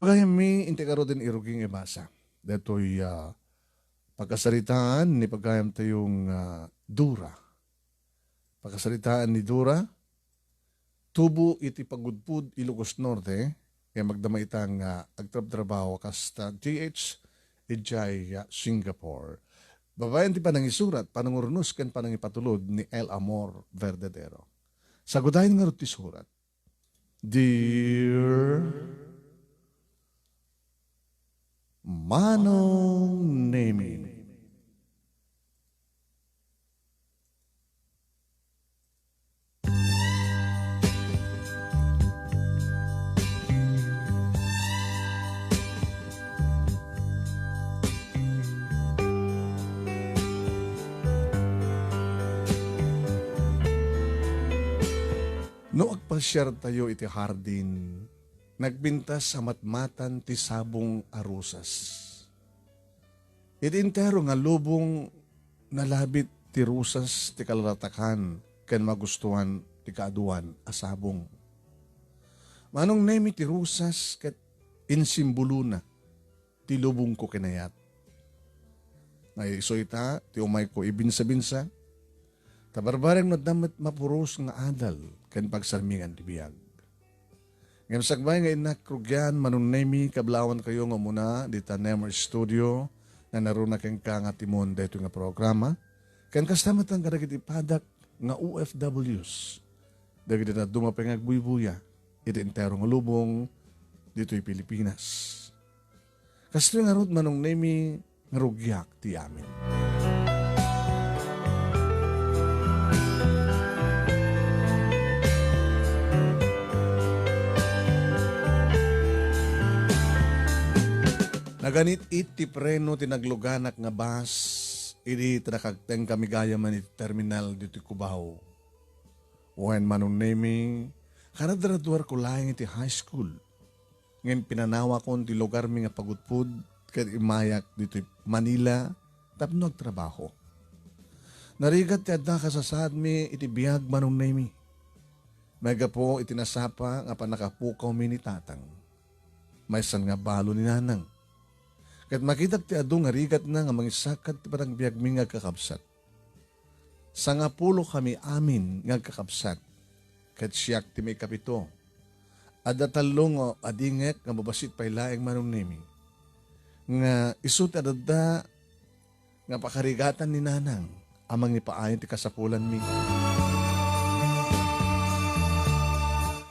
Kaya mi intikaro din iruging ibasa. Dato'y pagkasalitaan ni pagkayam tayong Dora. Pagkasalitaan ni Dora, tubo iti pagudpud Ilocos Norte, kaya magdama itang agtrab-trabaho kasta GH Ijay Singapore. Babayan ti panang isurat, panangurunus ken panang ipatulod ni El Amor Verdadero. Sagudahin nga ti surat. Dear Manong Nemy, no agpasyar tayo iti hardin, nagbintas sa matmatan ti sabong arusas. Iti entero nga lubong nalabit ti rusas ti kalaratakan ken magustuhan ti kaaduan asabong. Manong Nemy ti rusas ket insimbolo na ti lubong ko kinayat. Ngay iso ita ti umay ko ibinsa-binsa, tabarbareng no damat mapuros nga adal ken pagsarmingan ti biyag. Ngam sagbay nga inakrugyan Manong Nemy kablawan kayo nga muna dita Nemars studio na naruna keng ka nga timon dito nga programa. Ken kastamat ang kadagiti padak nga OFWs. Dagiti na dumapeng agbuy-buya iti entero nga lubong dito'y Pilipinas. Kasto nga rod Manong Nemy nga rugyak ti amin. Naganit iti preno tinagluganak nga bus, iti tinakagteng kami gaya man iti terminal dito Cubao. When Manong Nemy, kanadaraduar ko lang iti high school. Ngayon pinanawa ko ti lugar mi nga pagutpud, kat imayak dito Manila, tapno agtrabaho. Narigat ti adda kasasad mi iti biyag Manong Nemy. Mega po itinasapa nga panakapukaw mi ni tatang. May san nga balo ni nanang. Kat makita ti adu nga rigat na nga mangisakat ti parang biyag mi nga kakabsat. Sa nga pulo kami amin nga kakabsat. Kat siyak ti may kapito. Ada talong o adingek nga babasit pay laeng Manong Nemy. Nga isut adada nga pakarigatan ni nanang amang ipaayon ti kasapulan mi.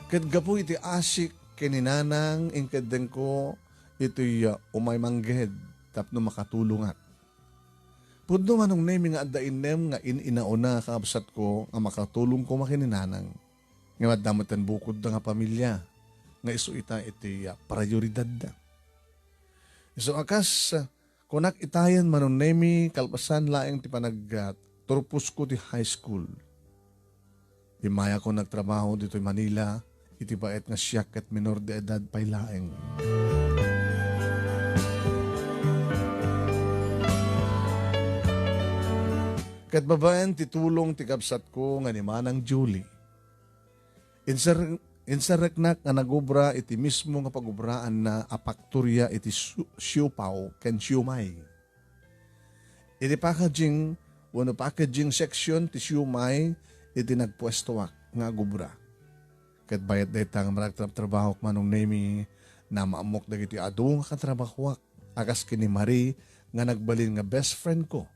Kat gapu iti asik kininanang ingkadeng ko ito'y umay mangged tapno makatulungat. Pudno Manong Nemy nga adda inem nga inauna kaabsat ko nga makatulong ko makininanang. Nga madamatan bukod da nga pamilya nga iso ita iti prioridad da. Iso akas kunak itayan Manong Nemy kalpasan laeng ti turpus ko ti high school. Imaya ko nagtrabaho dito Manila iti baet nga siyak at minor de edad pay laeng. Kat babaen titulong ti kabsat ko nga ni Manang Julie. Insareknak nga nagubra iti mismo nga pagubraan na apakturya iti siupaw ken siumay. Iti packaging section ti siumay iti nagpwestowak nga gubra. Kat bayat detang maragtrabaho Manong Nemy na maamok dagiti adu nga katrabahwak akas kini Marie nga nagbalin nga best friend ko.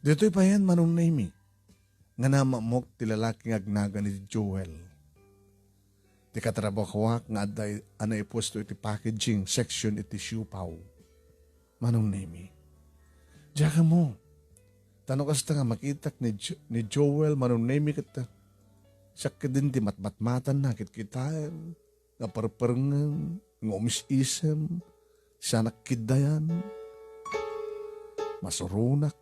Dito'y payan Manong Nemy, nga namamok ti lalaki nga agnaga ni Joel. Ti katrabahwak nga aday anay pwesto iti packaging section iti siupaw. Manong Nemy, diya ka mo, tanong kasta nga makitak ni Joel Manong Nemy kita, siya ka din ti matmatmatan na kitkitaan, nga parparangan, nga umis-isem, siya nakkidayan, masurunak,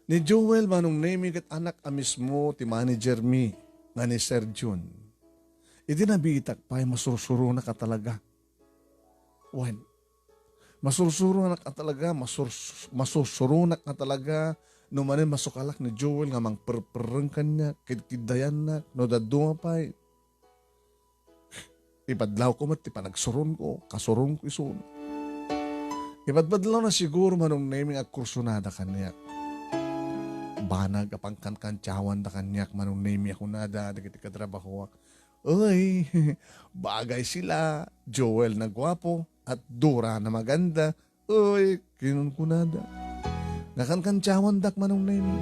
ni Joel Manong Nemy ket anak a mismo ti manager mi nga ni Sir Jun. Iti nabitak pa'y masursuro na ka talaga. Wen, masursurunak na talaga, masusurunak na talaga, no manin masukalak ni Joel nga mang perpereng kanya, kidkidayan na, no dadunga pa'y, ipadlaw ko mat, ipanagsurun ko, kasurun ko isun. Ipadbadlaw na siguro Manong Nemy ag kursunada kanya. Banag apang kankantyawan da kanyak Manong Nemy ako nada, dagiti katrabaho. Uy, bagay sila, Joel na gwapo, at Dora na maganda. Uy, kinunkunada. Nakankantyawan dak Manong Nemy.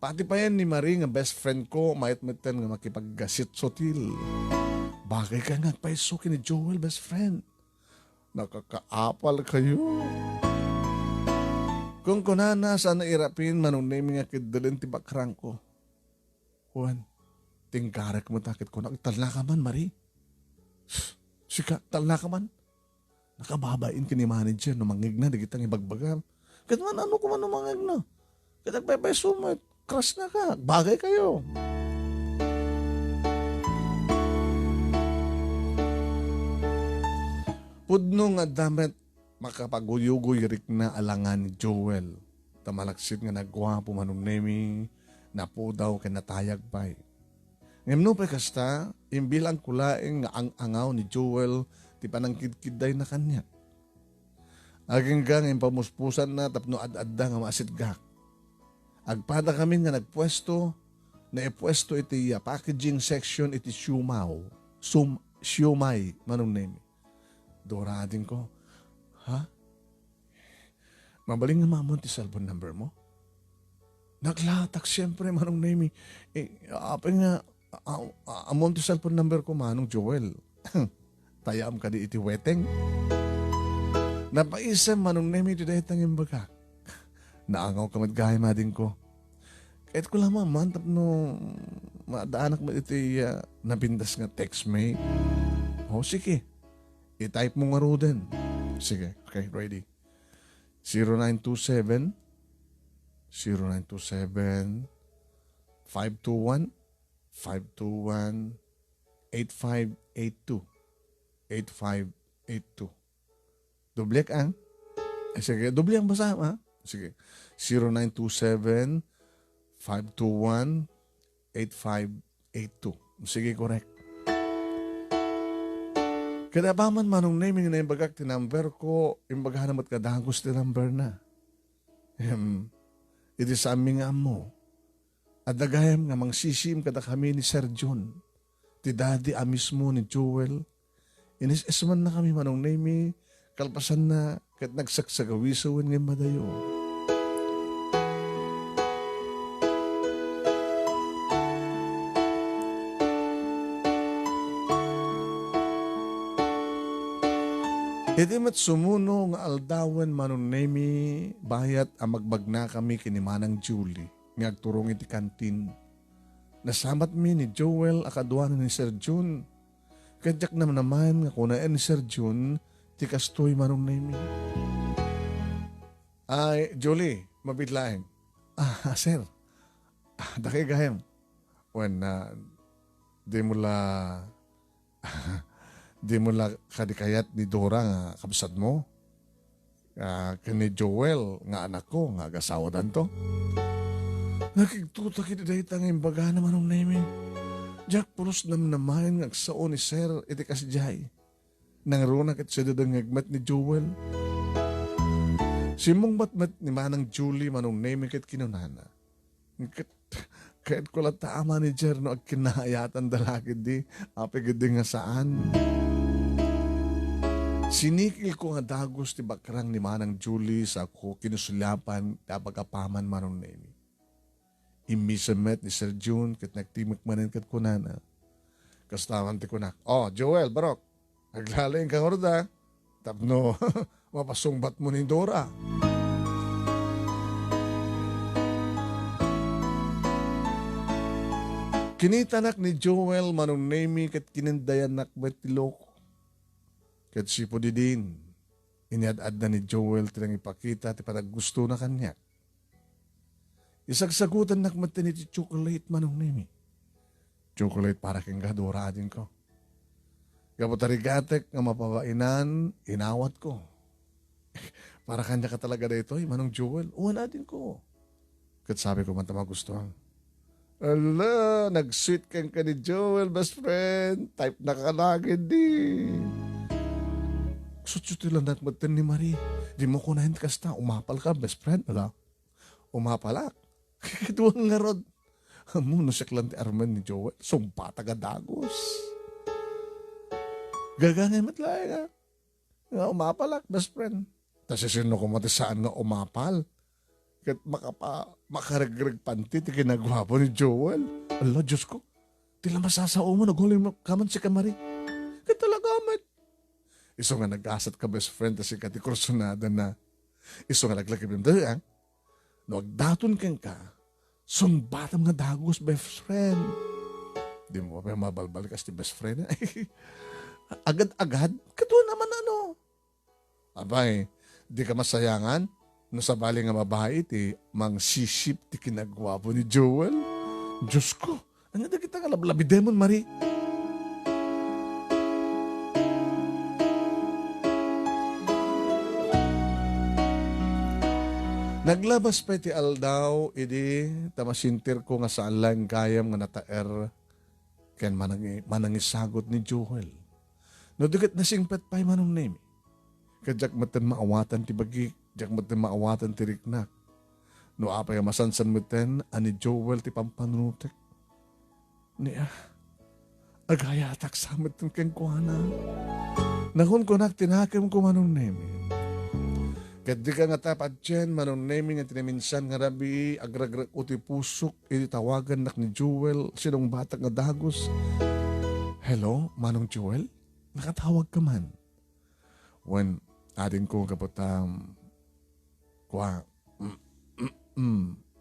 Pati pa yan ni Marie nga best friend ko, mayat-matan nga makipaggasit sotil. Bagay ka nga paiso ni Joel best friend. Nakakaapal kayo. Kung kunana sana irapin Manong Nemy nga kidalin ti bakrang ko. Juan, tingkarek mo takit ko. Talna ka man, Marie. Sika, talna ka man. Nakababain ka ni manager no mangig na, digitang ibagbagan. Kahit man ano ko man no mangig na. Kahit nagpapay sumit, crush na ka. Bagay kayo. Pudno nga damet makapaguyugoy-rik na alangan ni Joel. Tamalaksit nga nagwapo Manong Nemy, napo daw kinatayag pa'y. Ngayon pa kasta, imbilang kulaing nga ang-angaw ni Joel, ti panangkidkiday na kanya. Aging gang impamuspusan na tapno ad-adda nga maasitgak. Agpada kami nga nagpwesto, na ipwesto iti packaging section iti siumay Manong Nemy. Dora din ko, ha? Mabaling nga mamon ti cellphone number mo? Naglatak siyempre Manong Nemy. Apa nga, amon ti cellphone number ko Manong Joel. Tayam ka di iti weteng. Napaisam Manong Nemy ti daytang imbaga. Naangaw ka madgay mading ko. Kahit ko lamang mantap no madaanak mo iti nabindas nga text mate. O sige. I-type mo nga ro din. Sige, okay, ready. 0927 521 8582 8582. Doble ang? Sige, doble ang basa, ha? Sige. 0927 521 8582. Sige, correct. Kada pa man Manong Nemy na imbagak ti number ko, imbagahan namat kadagos ti number na. Iti sa aming amo. At dagayam nga mangsisim kada kami ni Sir John. Ti daddy amismo ni Joel. Inis-esman na kami Manong Nemy, kalpasan na kat nagsaksagawisawan ng madayo. Iti mat sumuno nga aldawan Manong Nemy, bayat ang magbagna kami kini Manang Julie, nga agturong iti kantin. Nasamat mi ni Joel akaduan ni Sir Jun. Kadyak naman nga kunaan ni Sir Jun, ti kastoy Manong Nemy. Ay, Julie, mabitlaeng. Sir, daki gayam. When, di mo la kadikayat ni Dora nga kabsat mo. Kani Joel nga anak ko nga agasawa danto. Nakigtuta kiti daytang imbaga na Manong Nemy. Jack pulos namnamayan nga agsaon ni Sir iti kasijay. Nangruna kat siya dadang ngagmat ni Joel. Simong batmat ni Manang Julie Manong Nemy kat kinunana. Kahit ko lang taama ni Jer no ag kinahayatan dalakid di. Apigid nga saan. Sinikil ko nga dagos ti bakrang ni Manang Julie sa ako kinusulapan kapagapaman Manong Nemy. Imisamet ni Sir June kat nagtimik manin kat kunana. Kastawan ti kunak. Oh, Joel, barok. Naglaling kang orda. Tapno, mapasungbat mo ni Dora. Kinitanak ni Joel Manong Nemy kat kinindayan nakbet ti loko. Kat si po din, iniad-ad na ni Joel tinang ipakita ti parang gusto na kanya. Isagsagutan nakmatan iti chocolate Manong Nemy. Chocolate para kang Dora din ko. Kaputarigatek nga mapabainan, inawat ko. Para kanya ka talaga dito, Manong Jewel. Uwan natin ko. Kat sabi ko man magustuhan. Ala, nag-sweet kang ka ni Joel, best friend. Type na kalagin din. Sutsuti lang natmatan ni Marie. Di mo kunahin kasta, umapal ka, best friend. Ala, umapalak. Kituwang nga rod. Amun, nasyak lang ti Arman ni Joel. Sumpa taga-dagos. Gagangay matlay nga. Nga umapalak, best friend. Tapos sino ko matisaan nga umapal. Kat makaregreg panti ti kinagwapo ni Joel. Ala, Diyos ko. Tila masasao mo, naghuling kaman si Kamari. Kat talaga, man. Iso nga nag-asat ka, best friend, kasi kati kursunada na. Iso nga naglagay ng dali, no, agdaton kang ka, sumbatam nga dagos, best friend. Di mo pa mabalbal kasi best friend. Agad-agad, kato naman ano. Abay, di ka masayangan, no sa bali nga mabahay iti, mang sisip ti kinagwapo ni Joel. Diyos ko, ano na kita nga lablabi demon, Marie? Naglabas pa iti aldaw, idi, tamasintir ko nga saan lang kayam nga nataer, ken manangisagot ni Joel. No dugat nasingpet pa'y Manong Nemy. Kadyak matan maawatan ti bagi, jak matan maawatan ti riknak. No apay masansan matan, ani Joel ti pampanunutek. Niya, agayatak sa matan keng kuhana. Nakon ko tinakam ko Manong Nemy. Kat di ka nga tapat dyan, Manong Nemy nga tinaminsan nga rabi, agragrag uti pusok, iti tawagan nak ni Joel, sinong batak nga dagos. Hello, Manong Joel? Nakatawag ka man. When atin ko kaputam, kwa,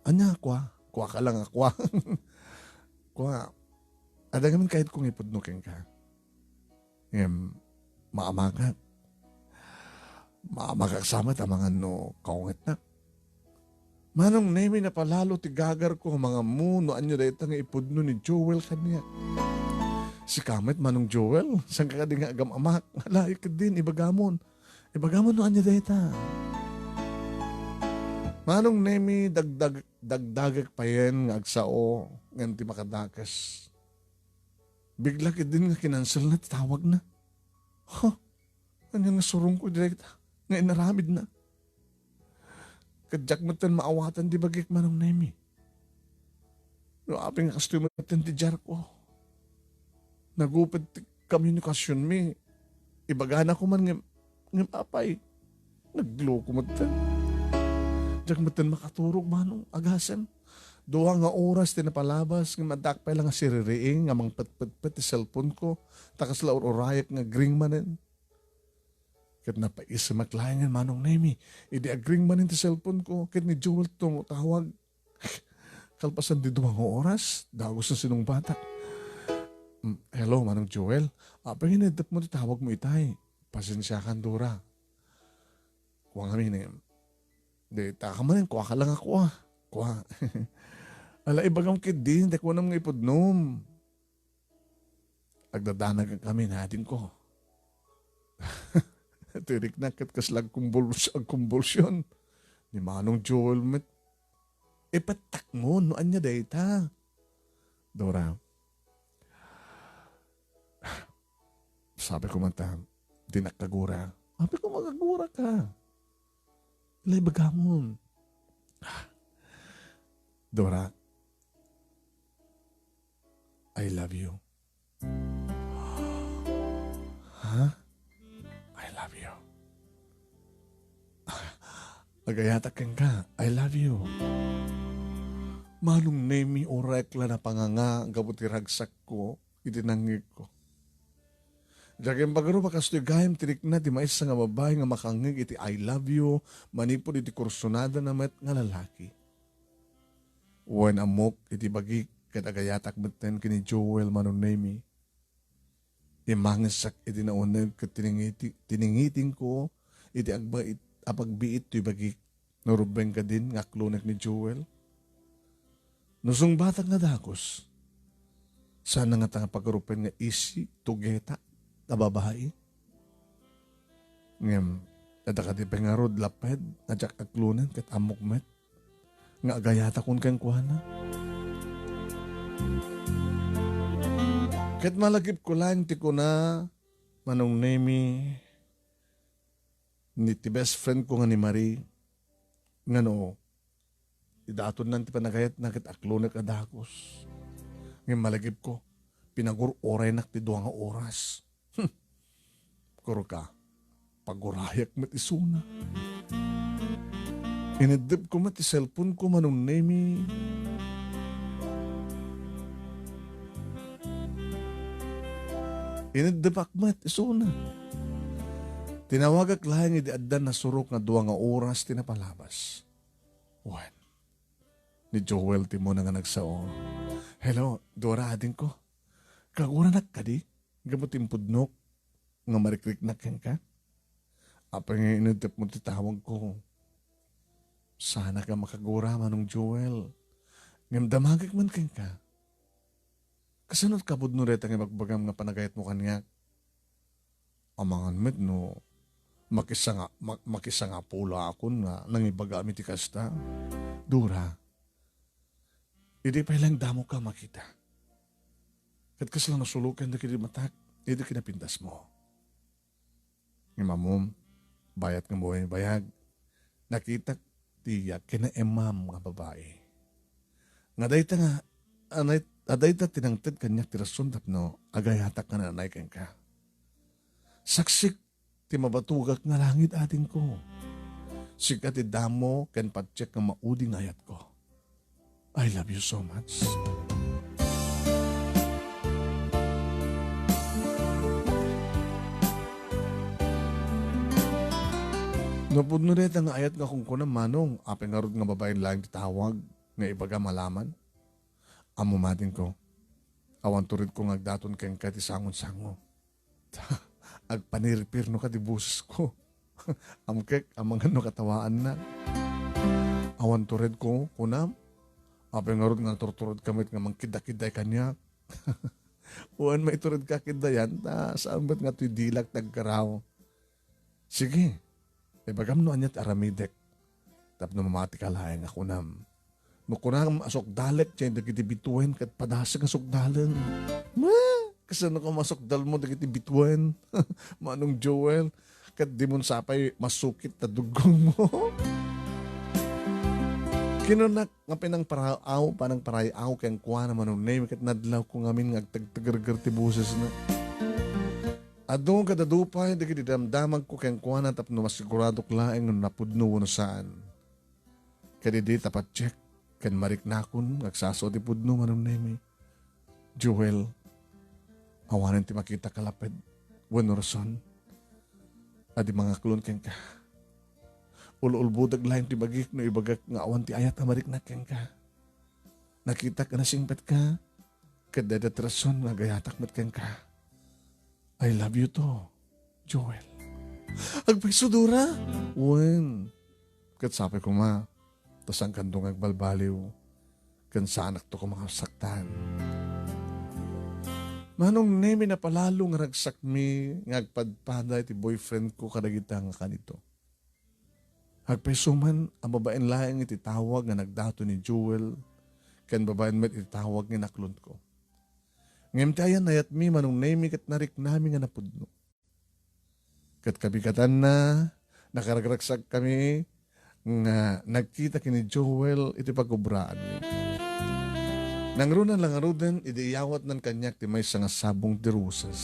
anya kwa ka lang akwa. Kwa, adagaman kahit kung ipudnukin ka. Maamagat. Makakasama ta mga no kaungat na. Manong Nemy na palalo ti gagar ko mga muno anyo dahil nga ipudno ni Joel kanya. Si Kamet Manong Joel, sang ka nga agam amak, halay ka din, ibagamon. Ibagamon no anyo dahil ta. Manong Nemy dagdagag pa yan nga agsao ngan ti makadakas. Bigla ka din nga kinansel na tawag na. Ano nga surong ko direkta. Nga inaramid na. Kadyak mo tan maawatan di bagik Manong Nemy. No aping customer natin ti Jarko. Nagupad ti komunikasyon mi. Ibagana ko man ng apay. Naglo ko mo tan. Diyak mo tan makaturog Manong agasan. Duha nga oras tinapalabas nga madakpay lang nga siririing nga mang pet ti cellphone ko. Takas la urayak nga gring manen. Kat napaisa maklayan Manong Nemy. Idi agring manin ti cellphone ko. Kat ni Joel tumutawag. Kalpasan di 2 oras. Dagos na sinong batak. Hello, Manong Joel. Panginadap mo, tawag mo itay. Pasensya ka, Dora. Kuha kami na yun. Di, taka man, kuha ka lang ako Kuha. Ala, ibagam kid din. Di ko nang ipudnom. Agdadanag kami natin ko. Tirik na kat kaslag kumbulsyon. Ni Manong Joel met. Ipatak mo, noan niya data. Dora. Sabi ko man di nakagura. Sabi ko magagura ka. Ilay bagamon. Dora, I love you. Ha? I love you. Nagayatak ka. I love you. Manong Nemy o rekla na panganga gabuti ragsak ko, itinangig ko. Diyan pagkaro makastugayam tirik na di maisa nga babae nga makangig iti I love you, manipod iti kursunada na met nga lalaki. When amok iti bagik kadagayatak beten kini Joel Manong Nemy. Imangasak iti naunag kat tiningiting ko iti apagbiit ti bagik narubeng ka din nga klonek ni Joel. Nusong batang nga dakos sana nga tanga pagrupen nga isi tugeta kababae. Ngem, kadakati pengarod laped, nadyak aklunan kat amok met, nga agayata kun kang kuhana. Kat malagip ko lang ti ko na, Manong Nemy, ni ti best friend ko nga ni Marie, nga no, idaton nan ti panagayat na kat aklunan kadakos. Ngem malagip ko, pinagur oray nak ti duwa nga oras. Kuro ka, pagurayak mat isuna. Inidip ko mat cellphone ko Manong Nemy. Inidip akmat isuna. Tinawagak lang idi addan na surok nga duwa nga oras tinapalabas. Wan. Ni Joel ti mo na nga nagsao. Hello, Dora ading ko. Kagura nak ka di? Gamutin pudnok. Nga marikrik na ken ka? Apa nga inidip mo titawag ko? Sana ka makagura Manong Joel. Ngam damagak man ken ka. Kasanot kabud no reta nga magbagam nga panagayat mo kanya. Amangan met no, makisa nga pula ako nga nangibaga mi ti kasta. Dora, hindi pa ilang damo ka makita. Kat kasla nasulukan na kini matak, hindi kinapintas mo. Nga mamom, bayat nga mo yung bayag. Nakita tiyak kina emam nga babae. Nga dayta nga, adayta tinangtid kanyak tirasun tapno agayatak nga nanay ken ka. Saksik ti mabatugak nga langit atin ko. Sika ti damo ken patsyek nga mauding ayat ko. I love you so much. Napudno rin ang ayat nga kung kunang Manong, apeng nga nga babaeng lang titawag nga ibaga malaman. Amo matin ko, awan turid ko ngagdaton keng kati sangon-sango. Agpaniripir no kati buses ko. Amkek, amang ano katawaan na. Awan turid ko, kunam, apeng nga turturod kamit nga mangkidakiday kanya. Uwan may turid kakidayan, saan ba't nga to'y dilak tagkaraw. Sige, ibagam no anyat aramidek. Tapno mamati kalayan ako nam. No kunang masok dalet siya dagiti bituin kat padasag ang sukdalan. Kasi no kung masokdal mo dagiti bituin. Manong Joel, kat di mo sapay masukit na dugong mo. Kinunak nga pinang paraaw, panang parayaw kayang kuha na Manong Nemy kat nadlaw ko ngamin ngagtagtagargar ti buses na. Adong kadadupay, dagiti damdamag ko kayang kuha na tapno masigurado klaeng napudno no saan. Kadi di tapat check. Kan marik nakon, nagsaso di pudno Manong Nemy. Joel, awanan ti makita kalapid, wano rason. Adi mga klon ken ka. Ululbudag lain ti bagik no ibagak nga awan ti ayat na marik na ken ka. Nakita ka na singpet ka, kadadat rason nga gayatak mat ken ka. I love you to, Joel. Agpaiso Dora? Wen, katsapay ko ma. Tas ang kandong agbalbaliw, kan sanak to ko mga saktan. Manong Nemy na palalo nga ragsakmi, nga agpadpada iti boyfriend ko kadagita nga kanito. Agpesuman, ang babaen laing iti tawag nga nagdato ni Joel, kan babaen met iti tawag nga naklon ko. Ngem tayan ayat mi Manong Nemy kat narik nami nga napudno. Kat kabigatan na, nakaragragsak kami, nga nagkita kini Joel iti pagubraan ni. Nangrunan lang aruden iti iyawat ng kanyak ti may nga sabong ti rosas.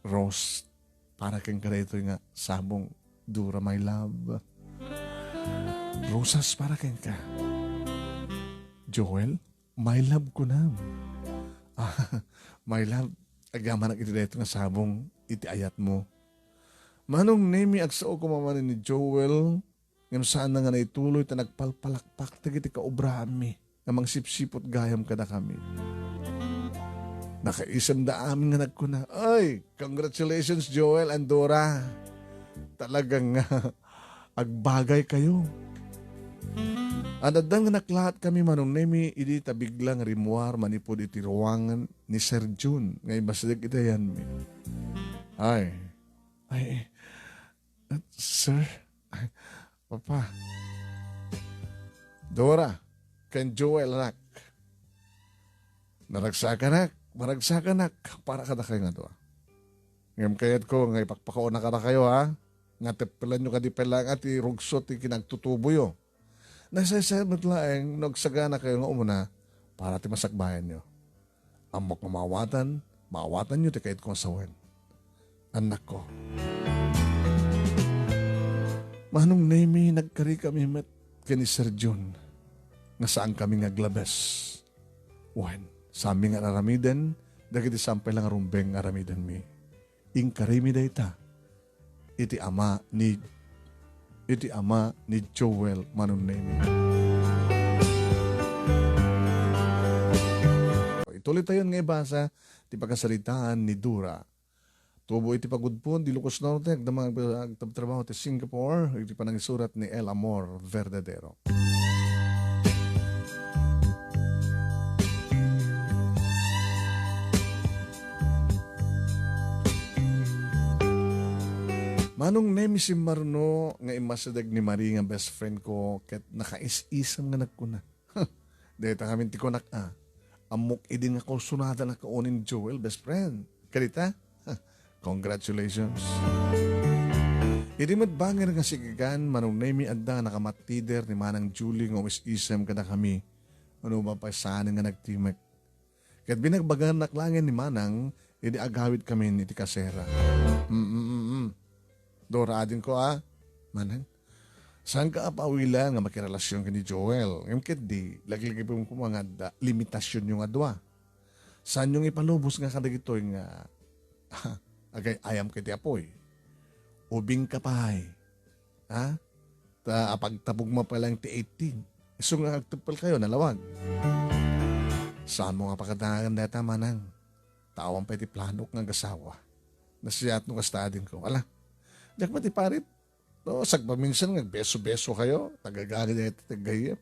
Rose, para kang karito nga sabong Dora my love. Rosas para kang ka. Joel, my love ko na. My love, agaman iti dito nga sabong iti ayat mo. Manong Nemy agsao ko mamanin ni Joel, ngam saan na nga naituloy ta nagpalpalakpak tagiti kaubrami, namang sipsipot gayam kada kami. Nakaisam da amin nga nagkuna, ay, congratulations Joel and Dora. Talagang agbagay kayo. Adadang naklahat kami Manong Nemy, idi tabiglang rimuar manipod iti ruwangan ni Sir June. Ngay basig ita yan mi. Ay, sir, ay, papa, Dora, kan Joel anak. Maragsakan nak, para ka na kayo nga doa. Ngayam kayat ko, ngay pakpakaon na ka na kayo ha. Nga tepelan nyo kadipelang at irugsot ikinagtutubo yo. Nasasayamot laeng nagsagana kayo nga umuna para ti masakbayan nyo. Amok na mawatan nyo ti kahit kong sawen. Anak ko. Manong Nemy, nagkari kami met kani Sir June. Nga saan kami ngaglabes. Wen, sa aming aramiden, dagiti sampay lang rumbeng aramiden mi. Ingkarimi da ita. Iti ama ni Joel Manong Nemy. Ituloy tayo nga ibasa ti pagkasalitaan ni Dora. Tubo iti pagudpon di Lucas Norte agdamang agtrabaho ti Singapore iti panangisurat ni El Amor Verdadero. Manong Nemy si Marno nga imasadag ni Marie nga best friend ko ket nakais-isam nga nagkuna. Deta kami ti kunak amok idin nga kursunada na kaunin Joel best friend. Kalita? Congratulations. Idi matbanger nga sigigan Manong Nemy adda nakamatider ni Manang Julie nga is-isam kada kami. Ano ba pa saan nga nagtimek. Ket binagbagan naklangin ni Manang idi agawid kami ni ti kasera. Dora adin ko Manang. Saan ka apawilan nga makirelasyon ka ni Joel? Ngayon di, lagi-lagi po mga limitasyon yung adwa. Saan yung ipalubos nga kadagitoy nga agay ayam kiti apoy? Ubing kapay. Ha? Apagtabog mo pa lang ti 18. Iso nga agtupal kayo, nalawag. Saan mo nga pakadagan data Manang? Tawang pa iti planok nga gasawa. Nasiyat nung kastadin ko. Ala. Diyak mati parit, no, sagpaminsan nga beso-beso kayo, tagagagad na ito tagayip.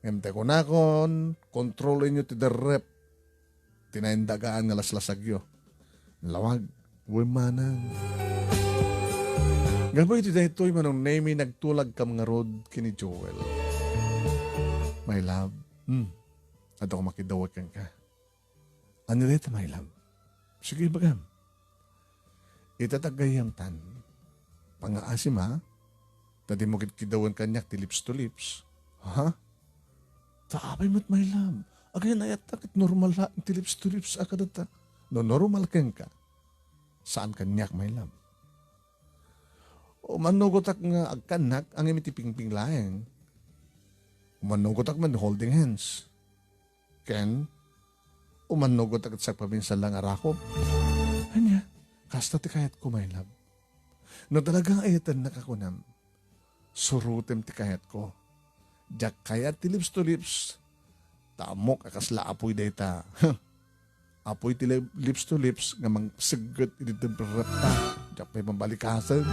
Ngente ko na kon, kontrolin nyo ti derrep, tinaindagaan nga laslasagyo. Lawag, uy Manang. Gaboy iti daytoy Manong Nemy nagtulag ka mga rod kini Joel. My love, ato ko makidawag ka. Ano dito my love? Sige bagam. Itatagayam tan. Pangaasim tadi mo kidawan kanyak ti lips to lips. Ha? Taapay mo't my love. Agay na yatak at normal ha ti lips to lips akadata. No normal ken ka. Saan kanyak my love? O manugotak nga agkanak ang imiti pingping laeng. Manugotak man holding hands. Ken? O manugotak at sa pabinsan lang arakop. Anya? Kasta ti kayat ko my love. No talagang ayatan nakakunam, surutem ti kayat ko. Diyak kayat ti lips to lips, tamok akasla apoy data. Apoy ti lips to lips, nga mang sagot ititemperata, diyak pa'y mambalikasan.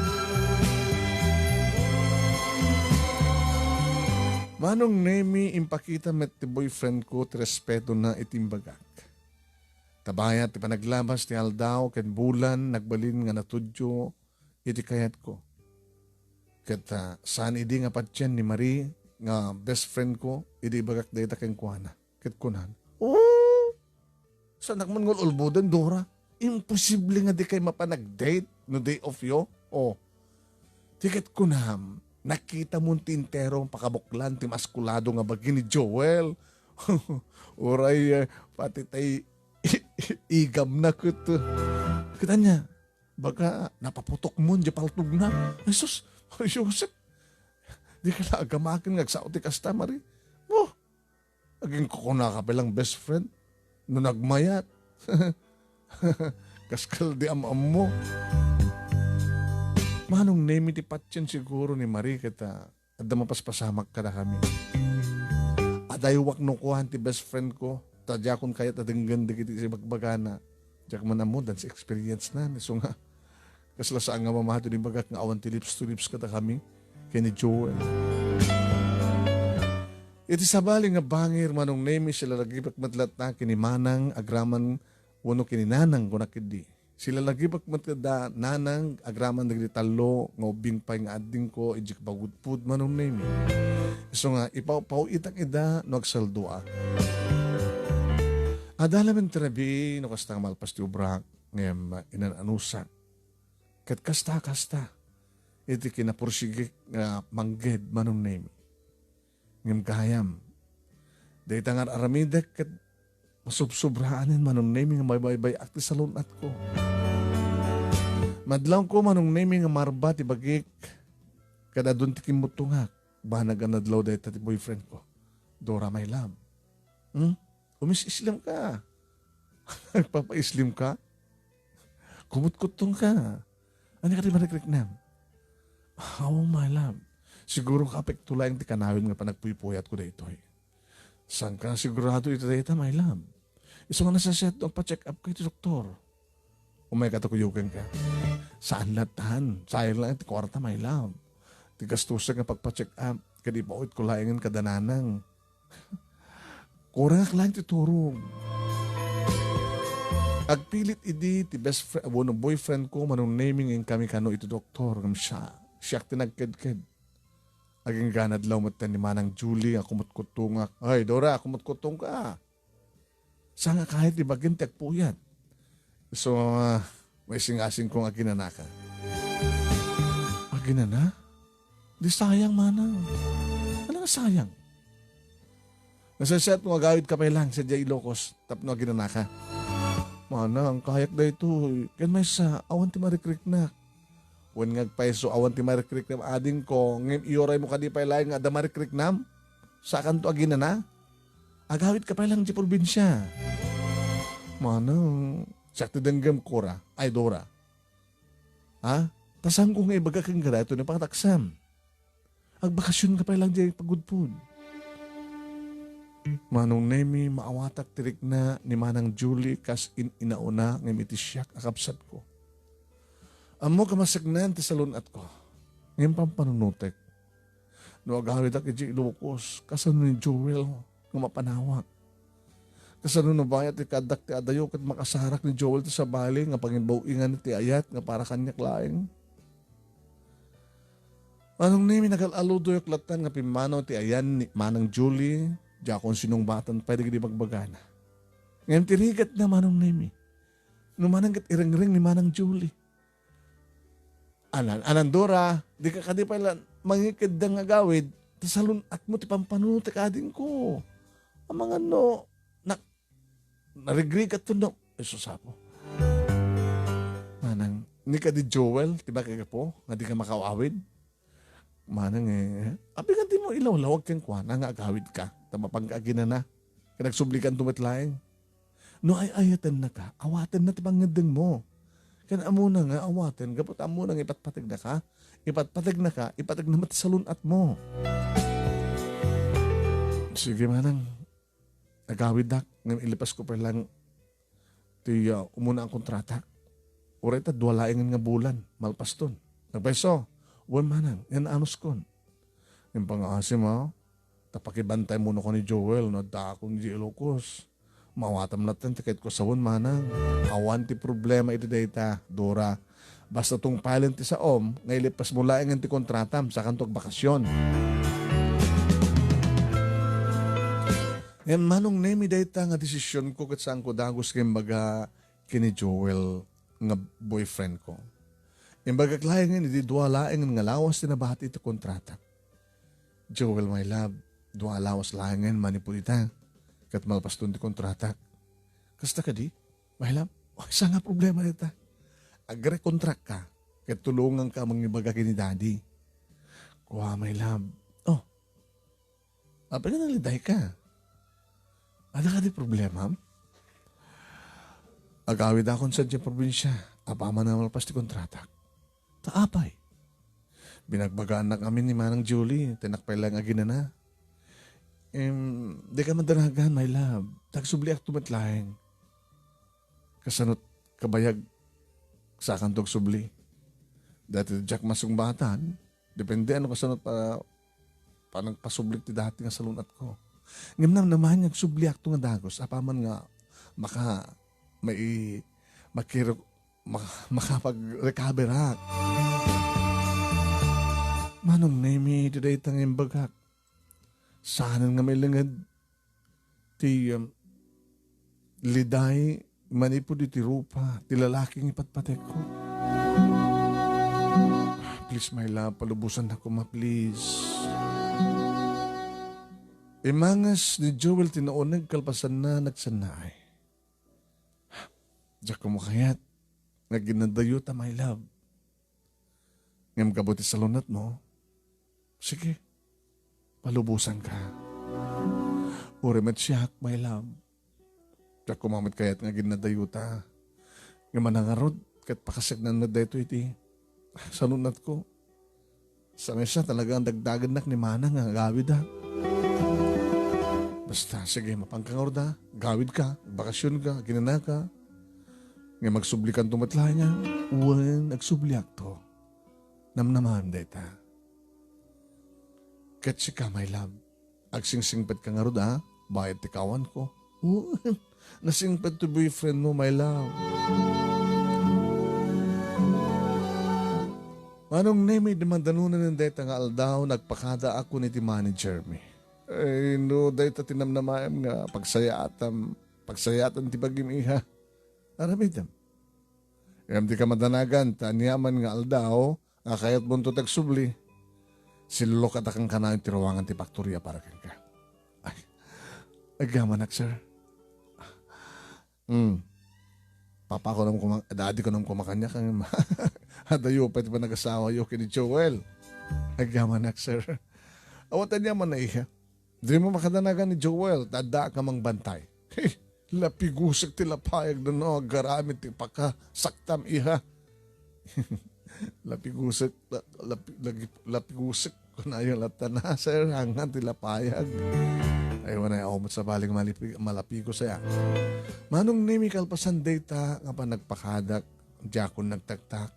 Manong Nemy, impakita met ti boyfriend ko, ti respeto na itimbagak. Tabayat ti panaglabas ti aldaw, ken bulan, nagbalin nga natudyo, iti kayat ko. Kat saan idi nga patyan ni Marie, nga best friend ko, idi bagak data ken kuana. Kat kunan. Oh! Saan nakman ngol ulbudan, Dora? Imposible nga di kay mapanag-date no day of yo. Oh. Tikat kunam, nakita mo tintero ang pakabuklan ti maskulado nga bagi ni Joel. Uray, pati tay igam na kuto. Kita niya, baka napaputok mo, di paltog na. Jesus, Joseph, di ka na agamakin ngagsaot ti kasta, Marie. Oh, aging kukuna ka palang best friend. No nagmayat. Kaskal di am-am mo. Manong Nemy ti patyan siguro ni Marie kita at mapaspasamak ka na kami. Adaywak no kuhan ti best friend ko. Tadya kung kaya tadenggan di kiti si bagbagana. Diyak man mo, dance experience na. So nga, kasla saan nga mamahato ni bagak nga awan ti lips to lips kata kami kay ni Joel. Iti sabali nga bangir Manong Nemy sila lagi pagmatlat na kinimanang agraman wenno kininanang kunakidi. Sila lagi pagmatlat nanang agraman dagiti talo nga ubing pay nga adding ko ijik pagudpud Manong Nemy. So nga ipaw itak ida no agsaldoa. Adala men terabi no kasta malpas ti ubrak ngem inananusak. Ket kasta iti kinapursigik nga mangged Manong Nemy. Ngem gayam. Dahil tangar aramidek kat masubsubraanin Manong Nemy nga may akti SALUN-AT ko. Madlaw ko Manong Nemy nga marba ti bagik kada dun ti kimutungak. Banag ang nadlaw dahil ti boyfriend ko. Dora, my love. Umis-islim ka. Nagpapa-islim ka. Kumut-kutong ka. Ano ka rin marikrik-nam? Oh, my love. Siguro kapit tulay ang tikanawin nga panagpuypuyat ko dito eh. Saan ka sigurado ito dito, my love? Iso nga nasaset doon pa-check up kayo doktor. Umay katakuyugan ka. Saan latahan? Sayang lang iti kwarta, my love. Tigastusan nga pagpa-check up. Kadi pa ulit ko layangan kadananang. Kurang lang iti turong. Agpilit idi ti best friend, no boyfriend ko Manong Nemy ng kami kano ito doktor. Siya tinagked-ked. Aging ganad law matan ni Manang Julie, kumut-kutungak. Ay, Dora, kumut-kutong ka. Saan nga kahit di bagin tagpuyat. So, may singasing kong aginana ka. Aginana? Di sayang, Manang. Ano nga sayang? Nasaset mo agawid ka pa lang sa Ilocos, tapno aginana ka. Manang, kayak da ito. Kan may sa awan ti marikrik na. Wen nga paiso awan ti marikrik nam ading ko, ngem ioray mo kadi pay lain nga da marikrik nam. Sa kanto agina na? Agawit ka pay lang di probinsya. Manang, sakti denggam kora, ay Dora. Ha? Tasang ko nga ibaga kang garato na pangtaksam. Agbakasyon ka pay lang di pagudpud. Manong Nemy maawatak tirik na ni Manang Julie kas inauna ngem iti siyak akapsat ko. Amo kamasagnan ti SALUN-AT ko. Ngayon pampanunutek. No agawid ak iti Ilocos. Kasano ni Joel nga mapanawak. Kasano na bayat ti kadak ti adayo kat makasarak ni Joel ti sa bali nga panginbawingan ti ayat nga para kanyak laing. Manong Nemy nagalaludo yung klatan nga pimano ti ayan ni Manang Julie. Diya kung sinong batan pwede di magbagana. Ngayon tirigat na Manong Nemy. Numanang kat ireng-ring ni Manang Julie. Dora, di ka kadi pala mangikid nga gawid, ta SALUN-AT mo ti pampanunutik ading ko. Ang mga no, narigri ka to no. Sapo. Manang, ni ka di Joel, tiba ka po, nga di ka makawawid. Manang abi ka di mo ilaw-lawag kang kwana nga agawid ka, tama pangkagina na, kanagsublikan tumitlaing. No ay-ayaten na ka, awaten na ti pangadeng mo. Kan amo na nga awaten, gapot amo na nga ipatpatig na ka, ipatag na mati SALUN-AT mo. Sige Manang, agawid dak, ngayon ilipas ko pa lang, umuna ang kontrata. Ureta, duwalaingan nga bulan, malpaston. Nagpaiso, uwan Manang, yan anos kon. Yung pang-asim ha, tapakibantay muna ko ni Joel, na dakong di Ilocos. Mawatam natin tikit ko sawon Manang. Awan ti problema iti data, Dora. Basta tong pilot ti sa ngailipas mo laing ti kontratam sa kantog bakasyon. Yan Manong Nemy data nga desisyon ko kat saan ko dagos kay baga kini Joel nga boyfriend ko. Yung baga klayan nga dua laing nga lawas ti nabahati ti kontrata. Joel my love, dua lawas laing manipulita. Kat malpaston ti kontrata. Kasta ka di? Mahilap? O, isa nga problema nita. Agre-contract ka. Kat tulungan ka mangibaga kini daddy. Kuha, my love. Oh, apa nga naliday ka? Ano ka di problema? Agawid akong sa dyan probinsya. Apa man na malpas ti kontrata. Taapay. Binagbagaan na kami ni Manang Julie. Tinakpay lang agina na. Di ka madanagan, my love. Tagsubli ak tumatlaeng. Kasanot kabayag sa kantog subli. Dati Jack masung batan. Depende ano kasanot para panang pasublik ti dati nga salunat ko. Ngam naman yung subliak to nga dagos, apaman nga makapag-recover hak. Manong Nemy, today tanging bagak. Saan nga may langad ti liday manipo di ti rupa, ti lalaking ipatpatek ko. Please, my love, palubusan na ko please. Imangas ni Joel tinaunag kalpasan na nagsanay. Diyak ko mo kayat, naginadayo ta, my love. Ngam kabuti sa lunat mo, sige, palubusan ka. Urimat siyak, my love. Diyak ko mamit kayat nga ginadayo ta. Ngam manangarod, kat pakasagnan na deto iti. Sa lunat ko, sa mesa talaga ang dagdagan nak ni Manang nga gawid ha. Basta, sige, mapangkangor na, gawid ka, bakasyon ka, ginana ka. Nga magsublikan tumatla niya, uwan, nagsubliak to. Namnamahan deta. Katsi ka, my love. Agsingsingpad ka nga ro da, bayad tikawan ko. Uwan, nasingpad to boyfriend mo, my love. Manong Nemy, demandanunan ng deta nga aldaw, nagpakada ako ni ti manager me. Ay, no, dahil ta tinamnamayam nga, pagsayatan ti bagimiha. Aramidam. Kaya di ka madanagan, taniyaman nga aldaw, kayat bunto tagsubli, silulok at akang kanang tirawangan ti paktorya para ka. Ay, agamanak, sir. Papa ko nang daddy ko nang kumakanya kang adayo pa iti pa nag-asawa yo kini Joel. Agamanak, sir. Awatan niya man na iya. Di mo makadanagan ni Joel, tada ka mang bantay. Hey, lapigusik ti lapayag na no, garamit ti pakasaktam iha. lapigusik ko na yung latana, sir, hangan ti lapayag. Ayaw na yung sa baling malapigo saya. Manong Nemy kalpasan data nga pa nagpakadak, diyakon nagtaktak,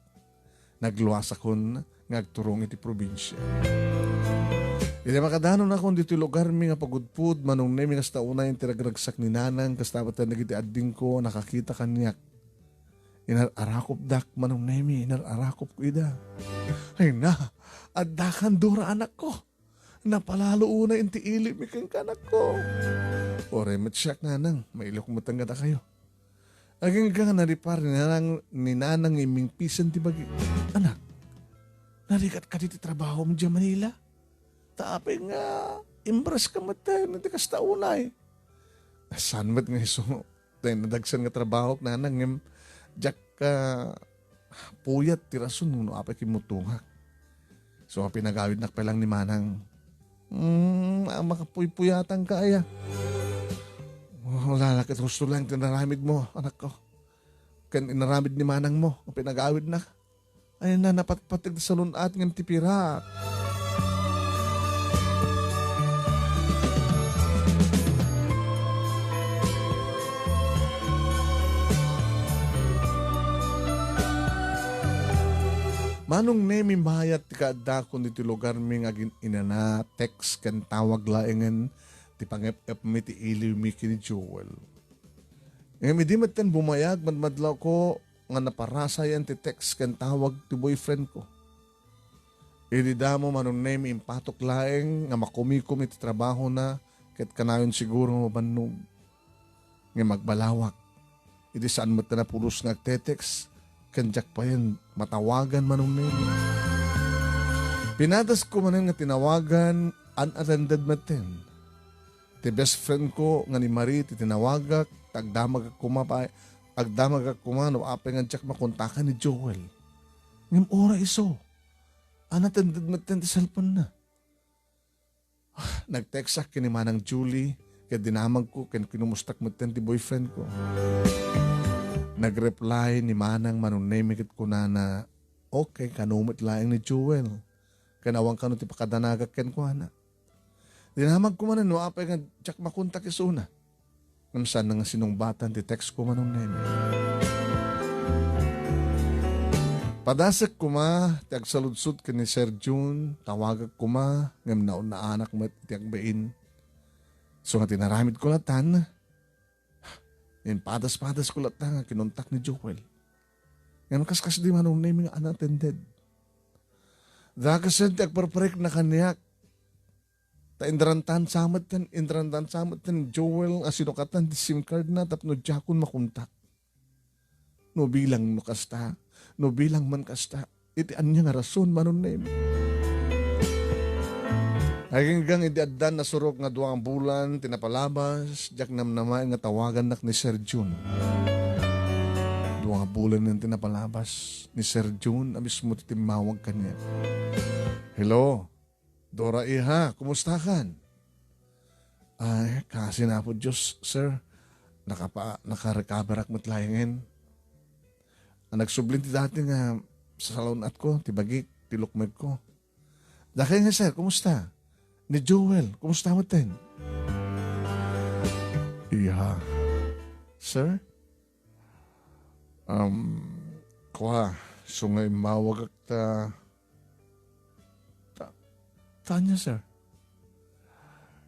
nagluwas akon, ngagturong iti probinsya. Hindi makadanon ako dito lugar mi nga pagudpud, Manong Nemy nga stauna yung tiragragsak ni Nanang, kastapatan nagiti adding ko, nakakita kanyak. Inarakop dak, Manong Nemy, inarakop ko ida. Ay na, addakan Dora anak ko. Napalalo una yung tiilip mi kang kanak ko. Ore, matsyak Nanang, mailok mo tangga na kayo. Aging ka nga naripar ni Nanang iming pisan ti bagi. Anak, narikat ka diti trabaho mo dyan Manila? Tapi nga, imbras ka matay, nanti kas taunay. Saan ba't nga iso, tayo nadagsan nga trabaho na nang jak ka puyat tirasun no apay kimutungak. So, pinagawid na palang ni Manang, makapuypuyatan ka aya. Wala na kat gusto lang tinaramid mo, anak ko. Kan inaramid ni Manang mo, pinagawid na. Ay na, napatpatig sa SALUN-AT ng tipirak. Manong Nemy mayat ti kaadakon diti lugar mi nga inana text kan tawag laengen ti pang-ep mi ti iliw mi kini Joel. Ngayon di maten bumayag madmadlaw ko nga naparasayan ti text kan tawag ti boyfriend ko. Idida mo Manong Nemy impatok laeng nga makumikom iti trabaho na ket kanayon siguro mabannog. Nga magbalawak. Idi saan mo na pulos nga agtetext kanjak pa yan, matawagan Manong Nemy. Pinatas ko man nga tinawagan, unattended matin. Ti best friend ko nga ni Marie, ti tinawagak, agdamag ak kumano, apay nga jak makontakan ni Joel. Ngam ora iso, unattended matin ti cellphone na. Nag-text kini Manang Julie, kaya dinamag ko, kaya kinumustak matin ti boyfriend ko. Nag-reply ni Manang Manong Nemy kit ko na okay, kanumit laing ni Joel. Kanawang kano ti pakadanagak ken ko na. Dinamag ko man no, apay nga tsak makuntak isuna. Ngam saan nga sinungbatan ti text ko Manong Nemy. Padasak kuma, tiag saludsud ka ni Sir June, tawagag kuma, ngam naon na anak mo tiag bain. So nga tinaramid ko latan, yung padas-padas ko latan nga kinontak ni Joel. Ngayon kaskas di Manong Nemy nga unattended. Dakasan tiag parparek na kaniyak. Ta indrantan samad tan Joel asinukatan di SIM card na tapno jakon makuntak. No bilang no kasta, no bilang man kasta, iti anya nga rason Manong Nemy. Hanggang idiaddan na surok nga 2 bulan, tinapalabas, jak namnamay nga tawagan nak ni Sir June. 2 bulan nang tinapalabas ni Sir June, abis mo titimawag kanya. Hello, Dora iha, kumusta kan? Ay, kasi na po Diyos, sir. Naka-recover ak matlayangin. Nagsublinti dati nga sa SALUN-AT ko, tibagik, tilukmeg ko. Dahil nga sir, kumusta? Ni Joel, kumusta mo ten? Iya. Sir? Kwa, sungay mawag ak tanya sir.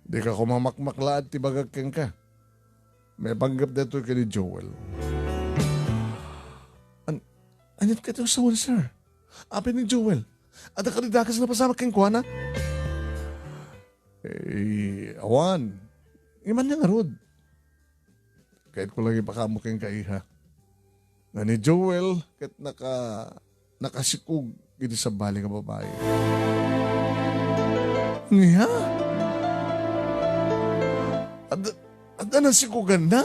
Di ka kumamakmaklaad tibagak keng ka. May panggap dito ka ni Joel. Anyat ka ito sa wala, sir? Api ni Joel. Ada ka ridakas na pasama keng kuwana? Awan. Iman niya nga rod. Kahit ko lang ipakamo keng kaiha. Nga ni Joel, kahit nakasikog iti sa bali nga babae. Nga? Ada nasikugan na?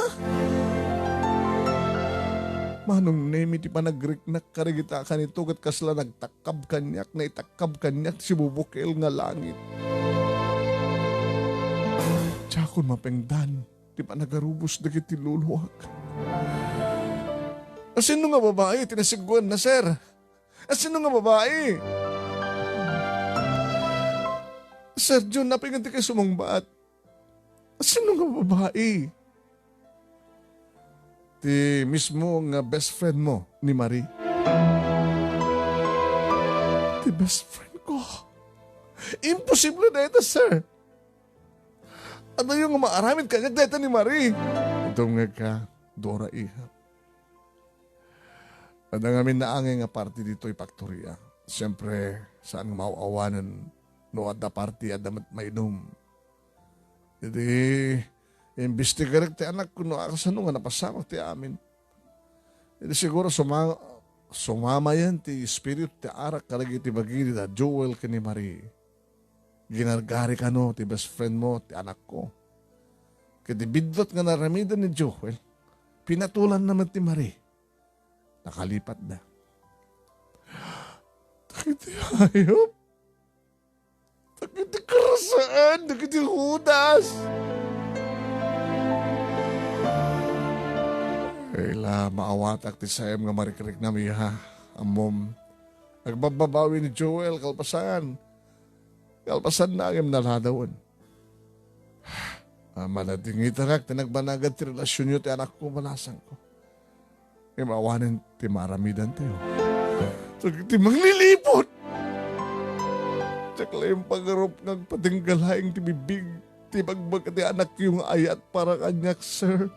Manong Nemy ti panagreknak karigita ka nito kat kasla nagtakab kanyak na itakab kanyak si bubukil nga langit. Tsakon mapengdan ti panagarubos dagit ti luluwag. Asino nga babae tinasiguan na sir? Asino nga babae? Sir John, napingan ti kayo sumangbaat. Asino nga babae? Ti mismo nga best friend mo ni Marie. Ti best friend ko. Imposible na ito, sir. Ano yung maaramid kanya dito ni Marie? Ito nga ka, Dora iha. At ang amin naangay nga party dito ay Paktoria. Siyempre, saan nga mauawanan no at da party at damat mainom. Jadi, imbestigar ti anak ko no akasano nga napasamak ti amin. Jadi siguro sumama yan ti spirit ti arak kalagi ti bagiri da Joel ka ni Marie. Ginargari ka no ti best friend mo ti anak ko. Kaya bidlot nga naramidan ni Joel, pinatulan naman ti Marie. Nakalipat na. Takiti hayop. Takiti karasaan. Takiti hudas. Kaila maawatak ti sayam nga marikrik na miha. Amom. Nagbababawi ni Joel kalpasan. Kalpasan na agam naladawan. Manating itarak, tinagbanagad ti relasyon nyo ti anak ko, malasang ko. E maawanan ti maramidan tayo. Ti manglilipot. Tsakla yung pangarop ng patinggalaing ti bibig, ti bagbag ti anak yung ayat para kanyak, sir.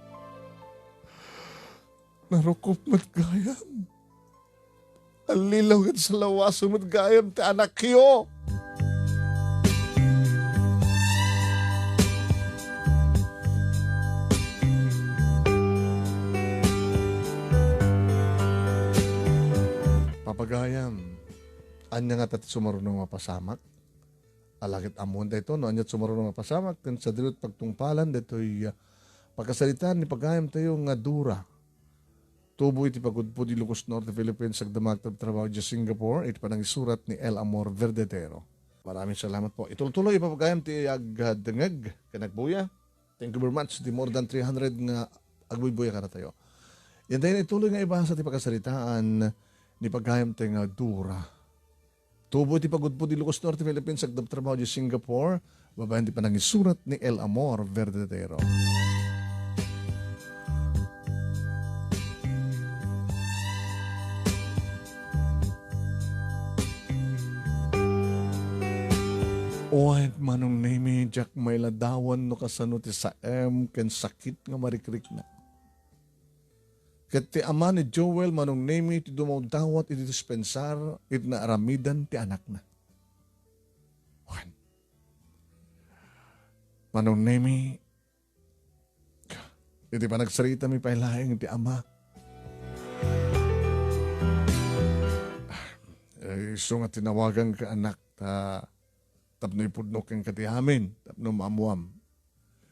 Narukop mat gayam. Alilaw at sa lawaso mat gayam ti anak yo. Papagayam, anya nga tati sumarunong mapasamak. Alakit amon da ito, no anyat sumarunong mapasamak. Kan sa dilot pagtungpalan, dito'y pagkasalitan ni pagayam tayo nga Dora. Tubo iti pagudpo di Ilocos Norte, Philippines, sagdamag trabaho di Singapore. Iti panang isurat ni El Amor Verdadero. Maraming salamat po. Ituloy ipapagayam ti agdengeg, kanagbuya. Thank you very much. Di more than 300 nga agbuy-buya ka na tayo. Yan tayo ituloy nga ibasa ti pagkasalitaan ni pagayam tayo nga Dora. Tubo iti pagudpo di Ilocos Norte, Philippines, sagdamag trabaho di Singapore. Babayan ti panang isurat ni El Amor Verdadero. Oy, Manong Nemy, Jack may ladawan no kasano ti sa ken sakit nga marikrik na. Ket ti ama ni Joel, Manong Nemy, ti dumaw dawat iti dispensar, iti naaramidan ti anak na. Juan. Manong Nemy, iti pa nagsarita mi pailaing ti ama. So nga tinawagan ka anak tapno ipudno kang katihamin, tapno maamuam.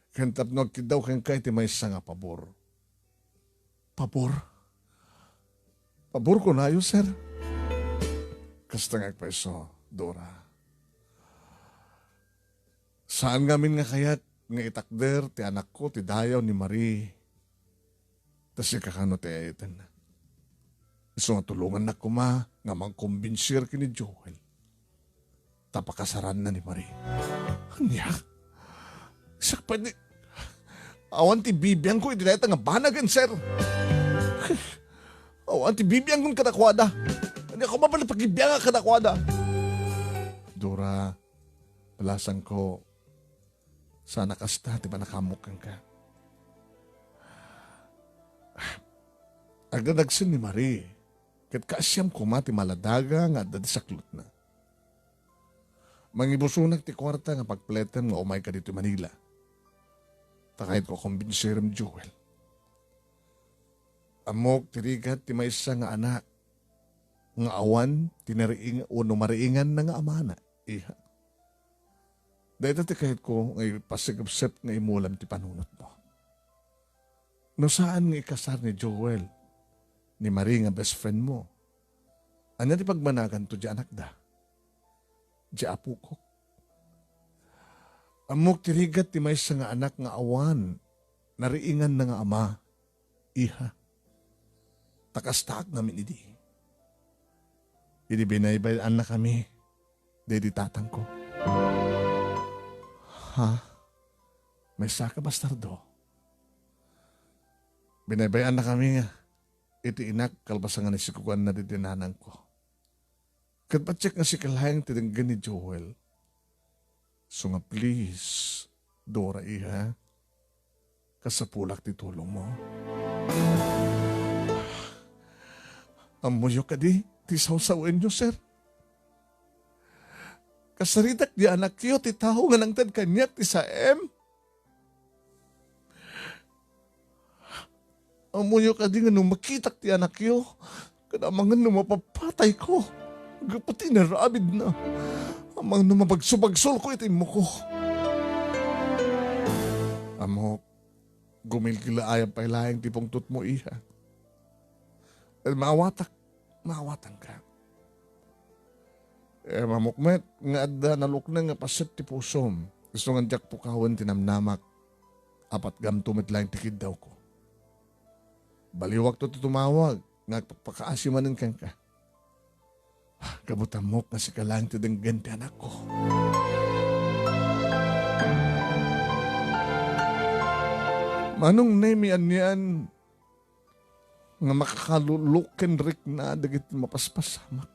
Kan tapno kidaw kang kay ti may nga pabor. Pabor? Pabor ko na yun, sir. Kasta nga peso, Dora. Saan ngamin nga kayat nga itakder ti anak ko, ti dayaw ni Marie. Tas kakano ti ayaten na. So nga tulungan na kuma nga mangkumbinsir kini Joel. Tapakasaran na ni Marie. Anya? Sakpa ni... Awan ti bibiyang ko, iti nga banagan, sir. Awan ti bibiyang kong kadakwada. Hindi ako mapala pagibiyang nga kadakwada. Dora, palasan ko, sana kasta, di ba nakamukan ka? Agdadagsin ni Marie. Kat kaasyam kumati maladaga nga dadi saklot na. Mangibusunak ti kwarta nga pagpletan nga umay ka dito Manila. Takahit ko kumbinsiram Joel. Amok tirigat ti maysa nga anak. Nga awan tinariing o numariingan na nga amana. Iha. Dahil ti kahit ko ngay pasigapsep nga imulam ti panunot mo. No saan nga ikasar ni Joel? Ni Marie nga best friend mo. Ano ti pagmanagan to di anak da? Di apo ko. Amok tirigat ti may nga anak nga awan, nariingan na nga ama, iha. Takastak namin idi. Idi binaybayan na kami, dedi tatang ko. Ha? May saka bastardo. Binaybayan na kami nga. Iti inak, kalbasangan ni sikuan na didinanan ko. Kat patsyak nga si kalahang tidanggan ni Joel. So nga please, Dora iha, kasapulak ti tulong mo. Amuyo ka di, ti sawsawen nyo, sir. Kasaritak di anak kiyo, ti tao nga nang tad kanyak, ti saem. Amuyo ka di nga nung makitak ti anak yo, kanamangan nung mapapatay ko. Gapati na rabid na. Amang nung mapagsubagsol ko itin mo ko. Amo, gumilgila ayang pailayang tipong tut mo iha. At maawatan ka. Mamukmet, nga adda naluk na nga pasit ti pusom. Gusto nga jak pukawan tinamnamak. Apat gamtumit lang tikid daw ko. Baliwag to tumawag, nagpapakaasimanin kang ka. Kabutan mo kasi ka lang tidanggan ti anak ko. Manong Nemy anyan, nga makakalulukin rik na dagit mapaspasamak.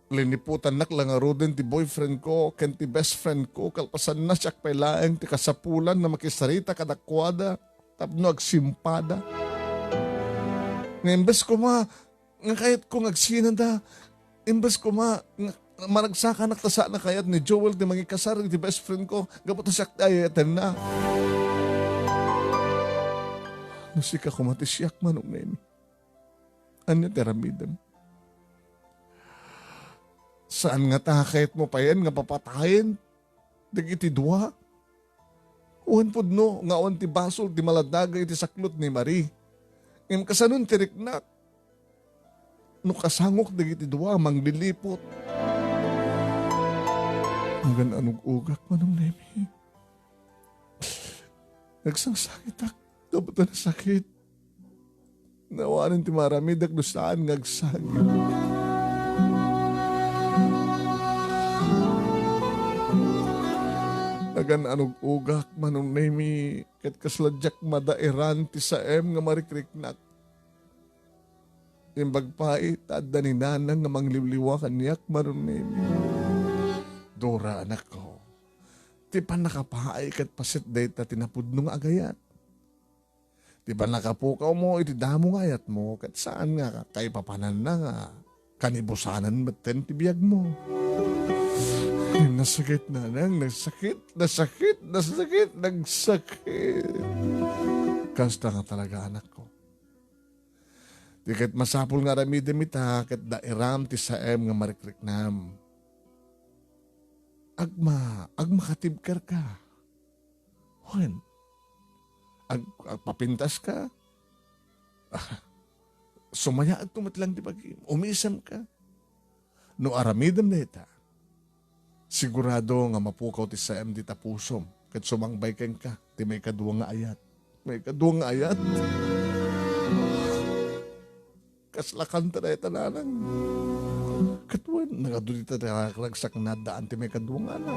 Liniputan nak lang arodin ti boyfriend ko, ken ti best friend ko, kalpasan na siyak pailaeng ti kasapulan na makisarita kadakwada. Tapno agsimpada. Nga imbes ko nga kahit kung agsinanda, imbes ko maragsaka naktasa na kayat ni Joel di mangikasar di best friend ko, gabot siya ayaten na. Nasika ko matisyak Manong Nemy. Ano teramidam? Saan nga takait mo pa yan nga papatayin? Dagiti dua? Uwan po no, nga awan ti basol, ti maladagay, ti saklot ni Marie. Ngayon kasanon ti riknak. No kasangok dagiti dua, manglilipot. Hanggang anong ugak Manong Nemy. Nagsangsakit ak, dapat na sakit. Nawanan ti maramid ak dusaan ngagsagit. Nagan anong ugak Manong Nemy, ket kasladyak madairan ti saem nga marikriknak. Imbagpait at daninanang nga mangliwliwa kanyak Manong Nemy. Dora, anak ko. Ti pa nakapaay kat pasit data tinapudno nga agayat. Ti pa nakapukaw mo, iti damo nga ayat mo, kat saan nga kay papanan na nga, kanibusanan baten ti biyag mo. Ay, nasakit na nang, nagsakit. Kasta nga talaga, anak ko. Di kat masapul nga ramidem ita, kat dairam ti saem nga marikriknam. Agmakatibkar ka. Wen, agpapintas ka. Sumaya at tumatlang di pag umisam ka. No aramidam na ita, sigurado nga mapukaw ti saem di tapusom. Kat sumangbay ken ka, ti may kaduwa nga ayat. May kaduwa nga ayat. Kaslakan ta na ita nanang. Katuan, nagadulita na ragsak na daan ti may kaduwa nga anak.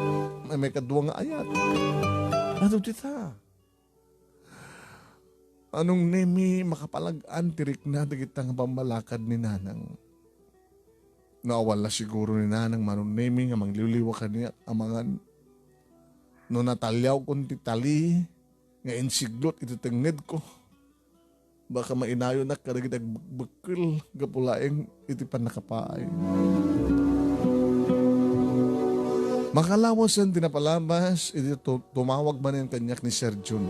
May kaduwa nga ayat. Nadulita. Anong Nemy makapalag-an tirik na dagita nga pamalakad ni nanang. Naawala siguro ni nanang Manong Nemy nga mangliliwa kaniya amangan. No natalyaw kong titali nga insiglot iti tenged ko. Baka mainayo na karagit agbakil gapulaeng iti panakapaay. Makalawasan tinapalabas iti tumawag man yung kanyak ni Sir Jun.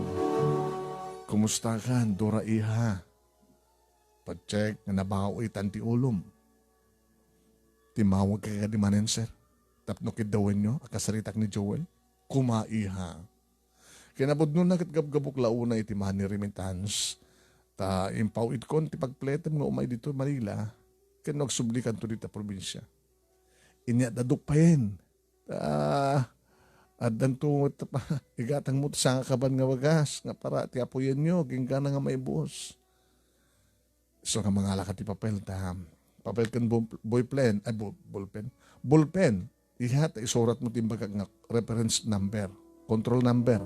Kumusta ka, Dora iha? Pag-check nga nabaw itan ti ulom. Timawag ka di manen, sir. Tapno kidawin nyo, akasaritak ni Joel. Kumaiha. Kinabod nun na gabgabok launa iti mani remittance. Ta impawid kon ti pagpletem nga umay dito Manila. Kaya nagsublikan to dito probinsya. Inya dadukpayin. At danto igatang mo sa kaban nga wagas. Nga para ti apoyan nyo. Gingga na nga may buhos. So nga mga lakat ti papel ta. Papel kan boypen. Ay ballpen. Ballpen. Ihat isurat mo timbaga nga reference number. Control number.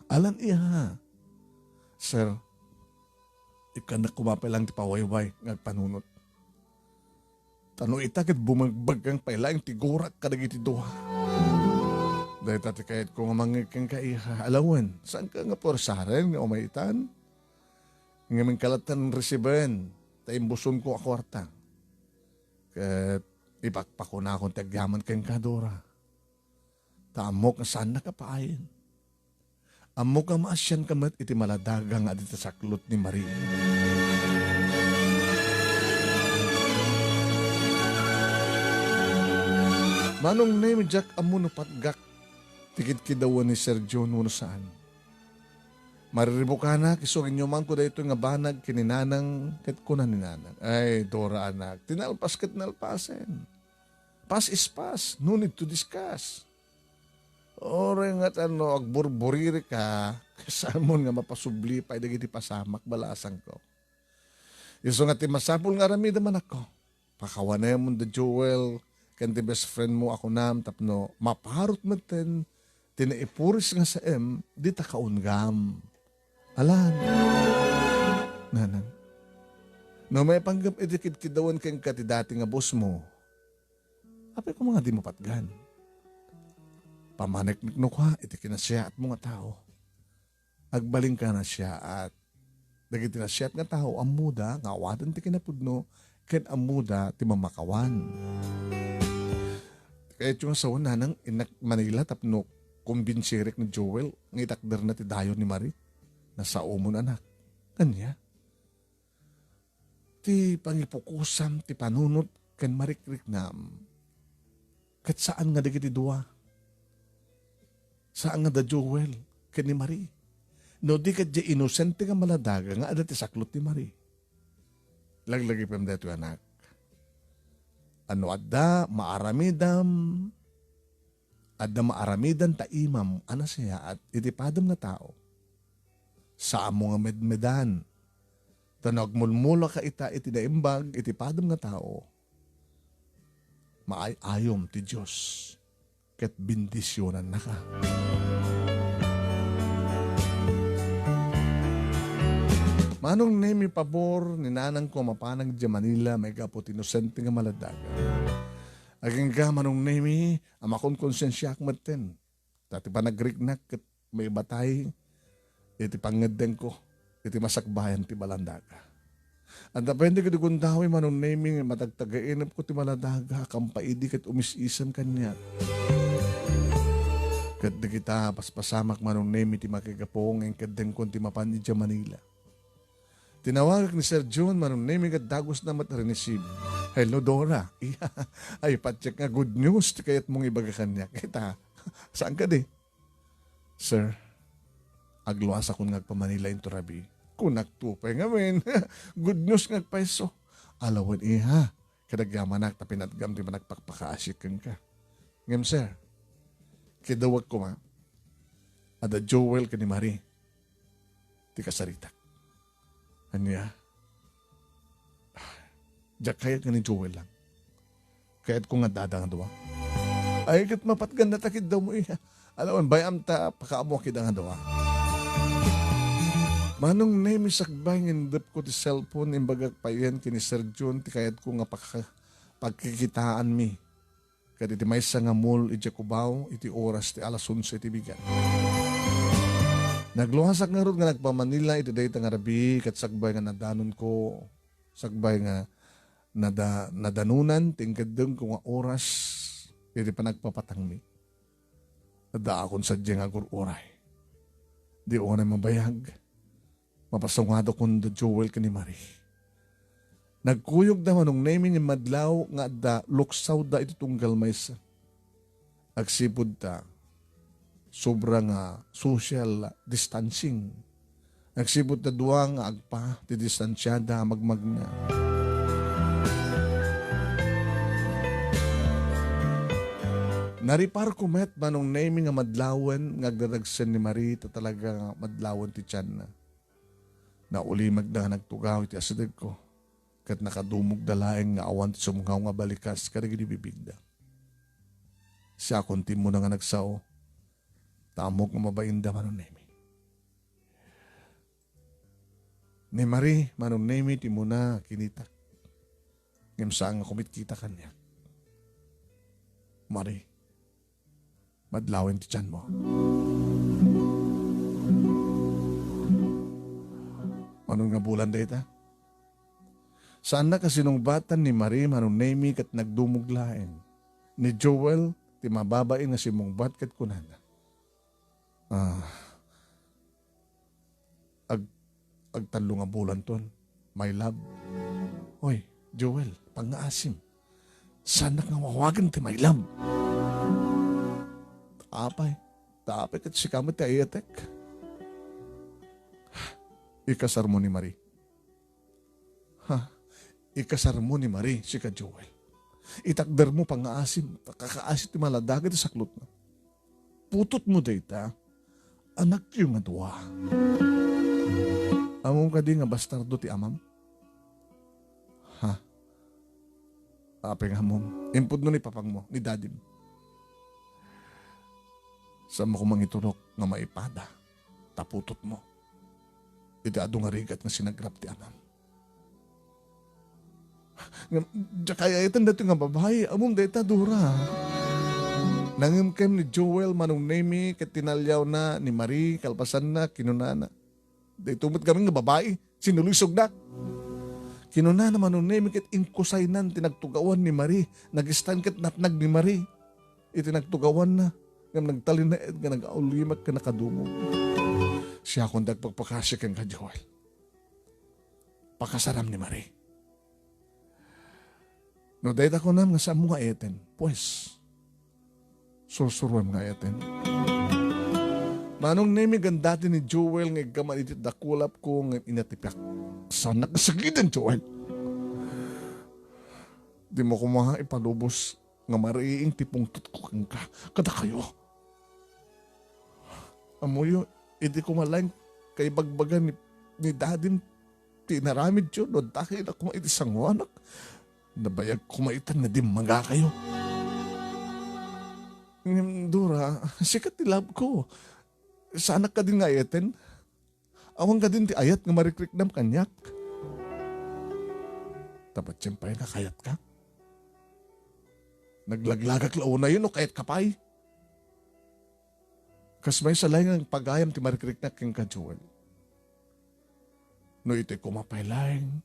Alan iha. Sir, ikan na kumapay lang ti pawayway ngagpanunot. Tano itakit bumagbag kang pailang tigurak kadagiti duha. Dahil tati kahit kung mangikang kaiha, alawan, saan ka nga porsaren nga umaitan? Nga ming kalatan resiben, taimbuson ko akwarta. Kat ipakpako na akong tagyaman kang kadora. Taamok nga saan nakapaayin. Amo ka maasyan kamat iti maladaga nga dito sa klot ni Maria. Manong Nemy Jack amo no patgak. Tikit kidawan ni Sir John no saan. Mariribo ka na, kisugin nyo man ko da ito nga banag kininanang ket kunan ni nanang. Ay, Dora anak, tinalpas ket nalpasen. Pass is pass, no need to discuss. Oray nga agburburiri ka, kasamon nga mapasubli pa dagiti pasamak balasang ko. Iso nga ti masapul nga rami daman ako. Pakawanay mo da Joel, kanti best friend mo ako nam, tapno maparot maten, tinaipuris nga sa di ta kaungam. Alan, nanang, no may panggap idikid kidawan kang kati dati nga boss mo, apay ko mga di mo patgan. Pamanik-nikno ka, iti kinasya at mga tao. Agbaling ka na siya at dagiti na siya at nga tao, amuda, nga awadan ti kinapudno, ken amuda ti mamakawan. Kaya yung asawa na nang inak Manila tapno kumbinsirik ni Joel, ng itakder na ti dayon ni Marie, nasa umon anak. Kanya. Ti pangipukusam, ti panunot, ken marikriknam. Kat saan nga dagiti dua? Saan nga da Joel, ken ni Marie? No di ka di inosente nga maladaga nga adati saklot ni Marie. Laglagi pem deto anak. Ano adda maaramidam ta imam ana siya at itipadam na tao. Sa amo nga medmedan. Tanog mulmula ka ita iti daimbag itipadam nga tao. Maayayom ti Diyos. Ket bindisyonan na ka. Manong Nemy pabor ni nanang ko mapanag di Manila may kapot inosente nga maladaga. Aging ka Manong Nemy, amakon konsensya akmaten. Dati pa nagrignak kat may batay, iti pangadeng ko, iti masakbayan ti balandaga. At depende ka kung dawi Manong Nemy, matagtagainap ko ti balandaga, kampaidi kat umisisan kanya. Kat di kita paspasamak Manong Nemy ti makikapong ang kadeng ko ti mapan di Manila. Tinawagak ni Sir John Manong Nemy kat dagos na matarinisib. Hello Dora, ay patsyak nga good news ti kayat mong ibaga kanya. Kita, saan ka di? Sir, agluwas akong ngagpamanila into rabi. Kung nagtupay nga men, good news ngagpaiso. Alawan iha, kadagyaman ta pinatgam ti managpakpakaasikan ka. Ngem sir, kidawag ko ma, ada Joel ka ni Marie, ti kasaritak. Anya, diyak kayat ka ni Joel lang. Kayat ko nga dadang dawa. Ay, kat mapatgan na takid daw mo iya. Alawan, bayam ta, pakaamo akid ang dawa. Manong Nemy sakbay ngindap ko ti cellphone, imbagag payan kini Sir John, ti kayat ko nga pagkikitaan mi. Kaya iti may nga mall, iti kubaw, iti oras, ti alas 11, iti bigan. Nagluhasak nga ron nga nagpamanila, iti dayta nga rabi, kat sakbay nga nadanon ko, sakbay nga nadanunan, tingkadeng ko nga oras, iti pa nagpapatang mi. Nada akong sadya nga oray. Di o na mabayag. Mapasungado kong da Joel ka ni Marie. Nagkuyog da Manong Nemy ni madlaw nga da luksaw da iti tunggal maysa. Agsipod ta, sobrang social distancing. Agsipod ta duwa nga agpa, ti distansyada magmagna. Naripar ko met Manong Nemy nga madlawan nga agdaragsan ni Marie ta talaga nga madlawan ti tiyan na. Nauli magda nagtugaw iti asadag ko. Kat nakadumog dalaeng nga awan ti sumungaw nga balikas karigi di bibigda. Siya konti mo na nga nagsao. Tamok nga mabainda Manong Nemy. Ni Marie, Manong Nemy, ti mo na kinita. Ngem saan nga kumitkita kanya. Marie, madlawin ti tiyan mo. Anong nga bulan data? Saan na kasinungbatan ni Marie Manong Nemy kat nagdumuglain? Ni Joel, ti mababain nga si mong bat kat kunana. Agtalo nga bulan ton, my love. Hoy, Joel, pang-aasim. Saan na nga mawagan ti my love? Tapay kat si kamot ti ayatek. Ikasar mo ni Marie. Ikasar mo ni Marie, si ka Joel. Itakder mo pang-aasim, kakaasit ti maladagat sa saklot na. Putot mo data, anak yung nga duwa. Among ka di nga bastardo ti amam? Apeng among, impod no ni papang mo, ni dadim. Sa mo kumang iturok nga maipada, taputot mo. Iti ado nga rigat nga sinagrap ti amam. Kaya itan dito nga babae, among data Dora. Nangimkem ni Joel Manong Nemy, kat tinalyaw na ni Marie, kalpasan na, kinunana. Dito mo't kami nga babae, sinulusog na. Kinunana Manong Nemy, kat inkusaynan, tinagtugawan ni Marie, nag-stand kat napnag ni Marie. Itinagtugawan na, nga nagtalin na nga nag-aulimat ka nakadumog. Siya akong dagpagpakasya kang ka Joel. Pakasaram ni Marie. No, dahil ako na nga sa mga eten, pues, susuruan nga eten. Manong Nemy gandati ni Joel nga gaman iti dakulap ko nga inatipak. Saan nakasagitan, Joel? Di mo kumaha ipalubos nga mariing tipong tutkukan ka. Kada kayo. Amoyo, hindi ko malang kay bagbagan ni dadin tinaramid yun. O dahil ako maiti sangwanak. Nabayag kumaitan na di mga kayo. Dora, sikat ti love ko. Sana ka din nga ayaten. Awang ka din ti ayat nga marikrik nam kanyak. Tapat siyempre nakayat ka. Naglaglagak lao na yun o kahit kapay. Kas may salay ng pagayam ti marikrik na king ka, Joel. No ito'y kumapaylaing,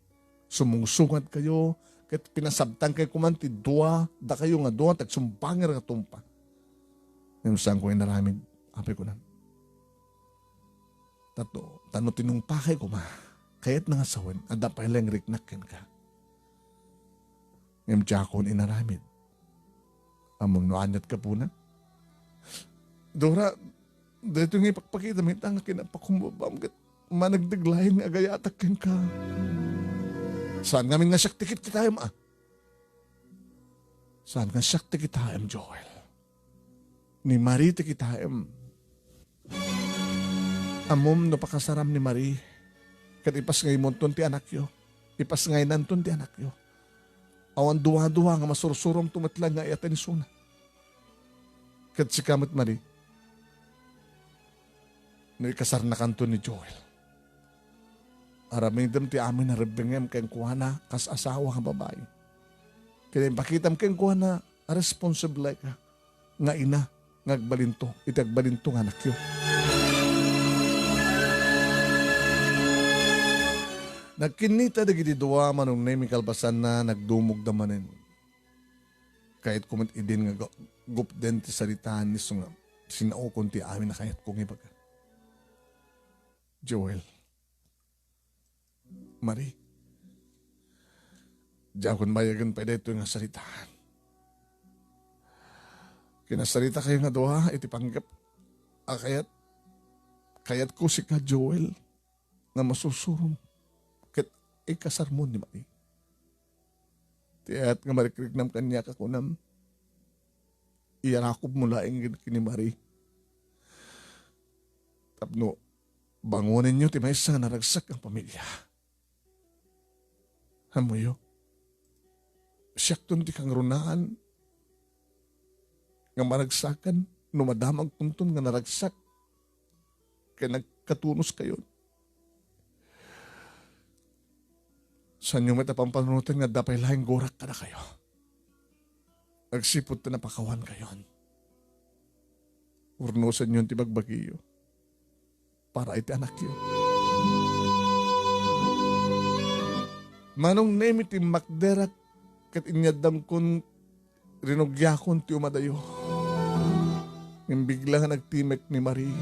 sumungsungat kayo, kahit pinasabtang kayo kumanti, dua, da kayo nga dua, tagsumpangir nga tumpa. Ngayon saan ko inaramid, apay ko na. Tano tinungpakay ko ma, kaya't nangasawan, ada paylaing riknakin ka. Ngayon siya ako inaramid. Among noanyat ka po na. Dora, dito nga ipagpakita, may tanga kinapakumbabam, managdaglahin nga agayatakin ka. Saan ngamin nga siyak tikit kitayam, Saan nga siyak tikit kitayam, Joel? Ni Marie tikit kitayam. Amom no pakasaram ni Marie. Kat ipas ngay monton ti anak yo. Ipas ngay nanton ti anak yo. Awan duwa-duwa nga masursurom tumatlang nga ayatan ni Suna. Kat si kamot Marie. No ikasar na kanto ni Joel. Araming dam ti amin na rebengem kayang kuhana kas asawa nga babae. Kaya pakitam kayang kuhana responsible ka. Nga ina, ngagbalinto, itagbalinto nga anak yo. Nagkinita dagiti duwa Manong Nemy kalpasan na nagdumog damanen. Kahit kumit idin nga gupden ti saritaan ni Sunga. Sinaukon ti amin na kahit kong ibaga. Joel. Marie. Diyan kung bayagan pa dito nga saritaan. Kinasarita kayo nga duwa, iti panggap. Kayat ko si ka Joel na masusurom. Ikasar mo ni Marie. Tiya't nga marikrignam kanya ka kunam. Iyarakob mo laing kini Marie. Tapno, bangunin nyo ti may isa naragsak ang pamilya. Hamuyo, siyak ton ti kang runaan. Nga maragsakan, numadamag tuntun nga naragsak. Kaya nagkatunos kayo. Saan yung matapampanunutin nga dapay lahing gorak ka na kayo? Nagsipot na napakawan kayo. Urnusan yun tibagbagiyo. Para iti anak yun. Manong Nemy ti makderak kat inyadam kun rinugyakon ti umadayo. Ng bigla nga nagtimek ni Marie,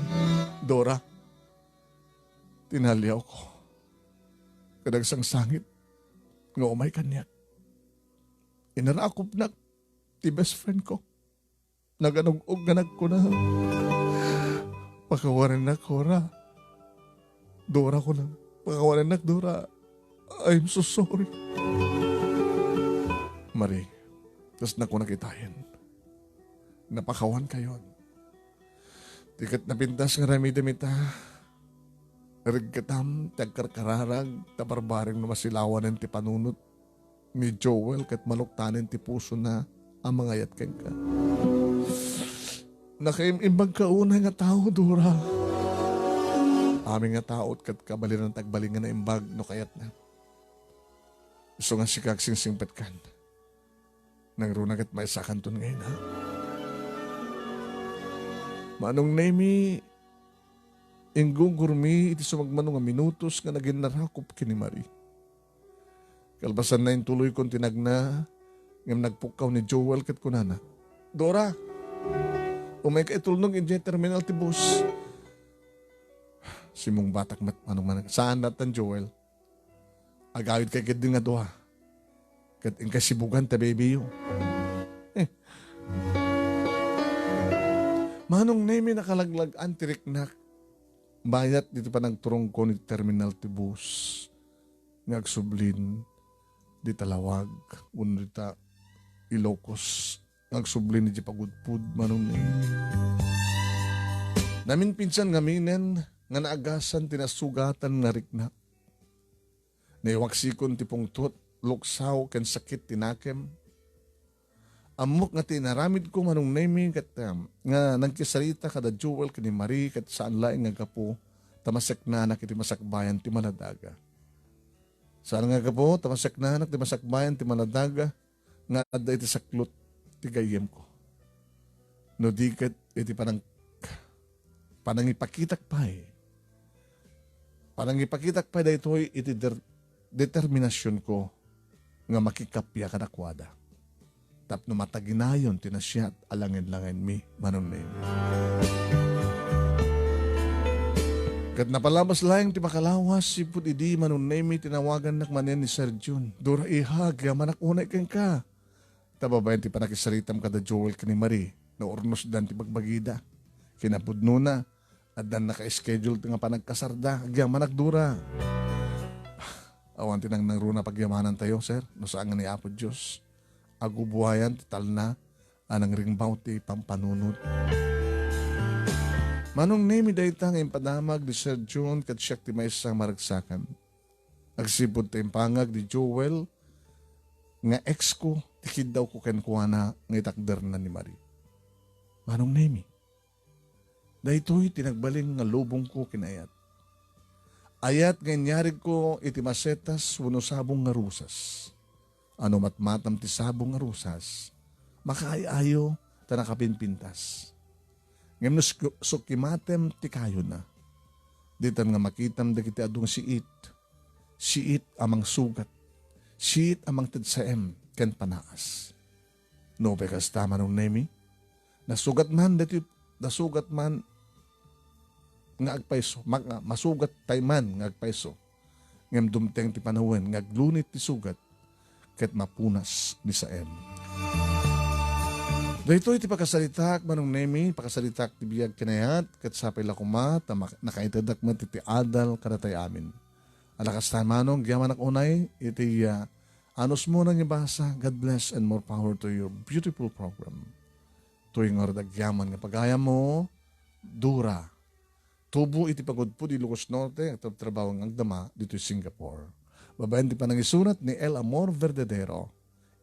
Dora. Tinaliyaw ko. Kadagsang sangit. Nga umay kanya. Inarakop na ti best friend ko. Naganugog ganag ko na. Pakawarin na Cora. Dora ko na. Pakawarin na Dora. I'm so sorry. Marie, tas na ko nakitayin. Napakawan kayo. Tikat na pintas nga ramidamita. Rigkatam, tagkarkararag, tabarbaring na masilawan ti panunot ni Joel kat maluktanin ti puso na ang mga yatken ka. Nakaimbag kaunay nga tao, Dora. Aming nga tao kat kabali ng tagbalingan na imbag no kayat na. Gusto nga si kaksing singpet kan. Nang runag at may sakanton ngayon, ha? Manong Nemy, inggung gurmi iti sumagmano nga minutos nga naging narakop kini Marie. Kalbasan na yung tuloy kong tinagna ngam nagpukaw ni Joel kat kunana. Dora, umay ka itulnog in terminal ti bus. Simong batak manong manang. Saan natan Joel? Agawid kay din nga doha. Kat in kasibugan ta baby yo. Manong Nemy nakalaglag antiriknak. Bayat dito pa nagturong ko ni terminal ti bus. Ngagsublin di talawag. Uno dita Ilocos. Ngagsublin di pagudpud Manong Nemy. Namin pinsan ngaminen nga naagasan tinasugatan na riknak. Naiwaksikon ti pungtot, luksaw ken sakit tinakem. Amok nga tinaramid ko Manong Nemy kat nga nagkisarita kada Joel kani Marie kat saan laing nga kapo tamasak na anak iti masakbayan ti Manadaga. Saan nga kapo tamasak na anak ti masakbayan ti Manadaga nga adda iti saklot ti gayem ko. No diket iti panangipakitak pa Panangipakitak pa daytoy iti determinasyon ko nga makikapya kadakwada. Tapno mataginayon tinasya at alangin-langin mi, Manong Nemy. Kat napalabas lang ti makalawas, si Putidi, Manong Nemy, tinawagan nakmanen ni Sir Jun. Dora ihag, manak unay kang ka. Tababayan ti panakisaritam kada Joel ka ni Marie, na ornos dan ti pagbagida. Kinapudno na, at dan naka-schedule ti nga panagkasarda, manak Dora. Awan tinang nangruna pagyamanan tayo, sir, no saan nga ni Apo Diyos. Agubuhayan ti talna, anang ringbaw ti pampanunod. Manong Nemy daytang impadamag ni Sir John kat siyak ti may isang maragsakan. Agsipod ti impangag ni Joel nga ex ko, tikid daw ko kenkuana nga itakder na ni Marie. Manong Nemy, daytoy tinagbaling nga lubong ko kinayat. Ayat ganyarig ko iti masetas wano sabong nga rusas. Ano matmatam ti sabong nga rusas, makaayayo ta nakapinpintas. Ngem no sukimatem ti kayo na. Ditan nga makitam dagiti adung siit amang sugat, siit amang tedsaem ken panaas. No bekas tama Manong Nemy, nasugat man nga agpaiso, masugat tayman nga agpaiso. Ngem dumteng ti panahon nga aglunit ti sugat ket mapunas ni saem. Dahito iti pakasalitak, Manong Nemy, pakasalitak ti biyag kinayat, ket sapay lakuma, nakaitadak man ti adal karatay amin. Alakas tayo Manong, giyaman ak unay, iti anos mo nang ibasa, God bless and more power to your beautiful program. Tuwing oradag yaman nga pagaya mo, Dora. Tubo iti pagudpo di Ilocos Norte, at trabaho ng agdama dito Singapore. Babayan ti panangisurat ni El Amor Verdadero,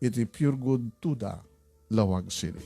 iti Pure Good Tuda, Lawag City.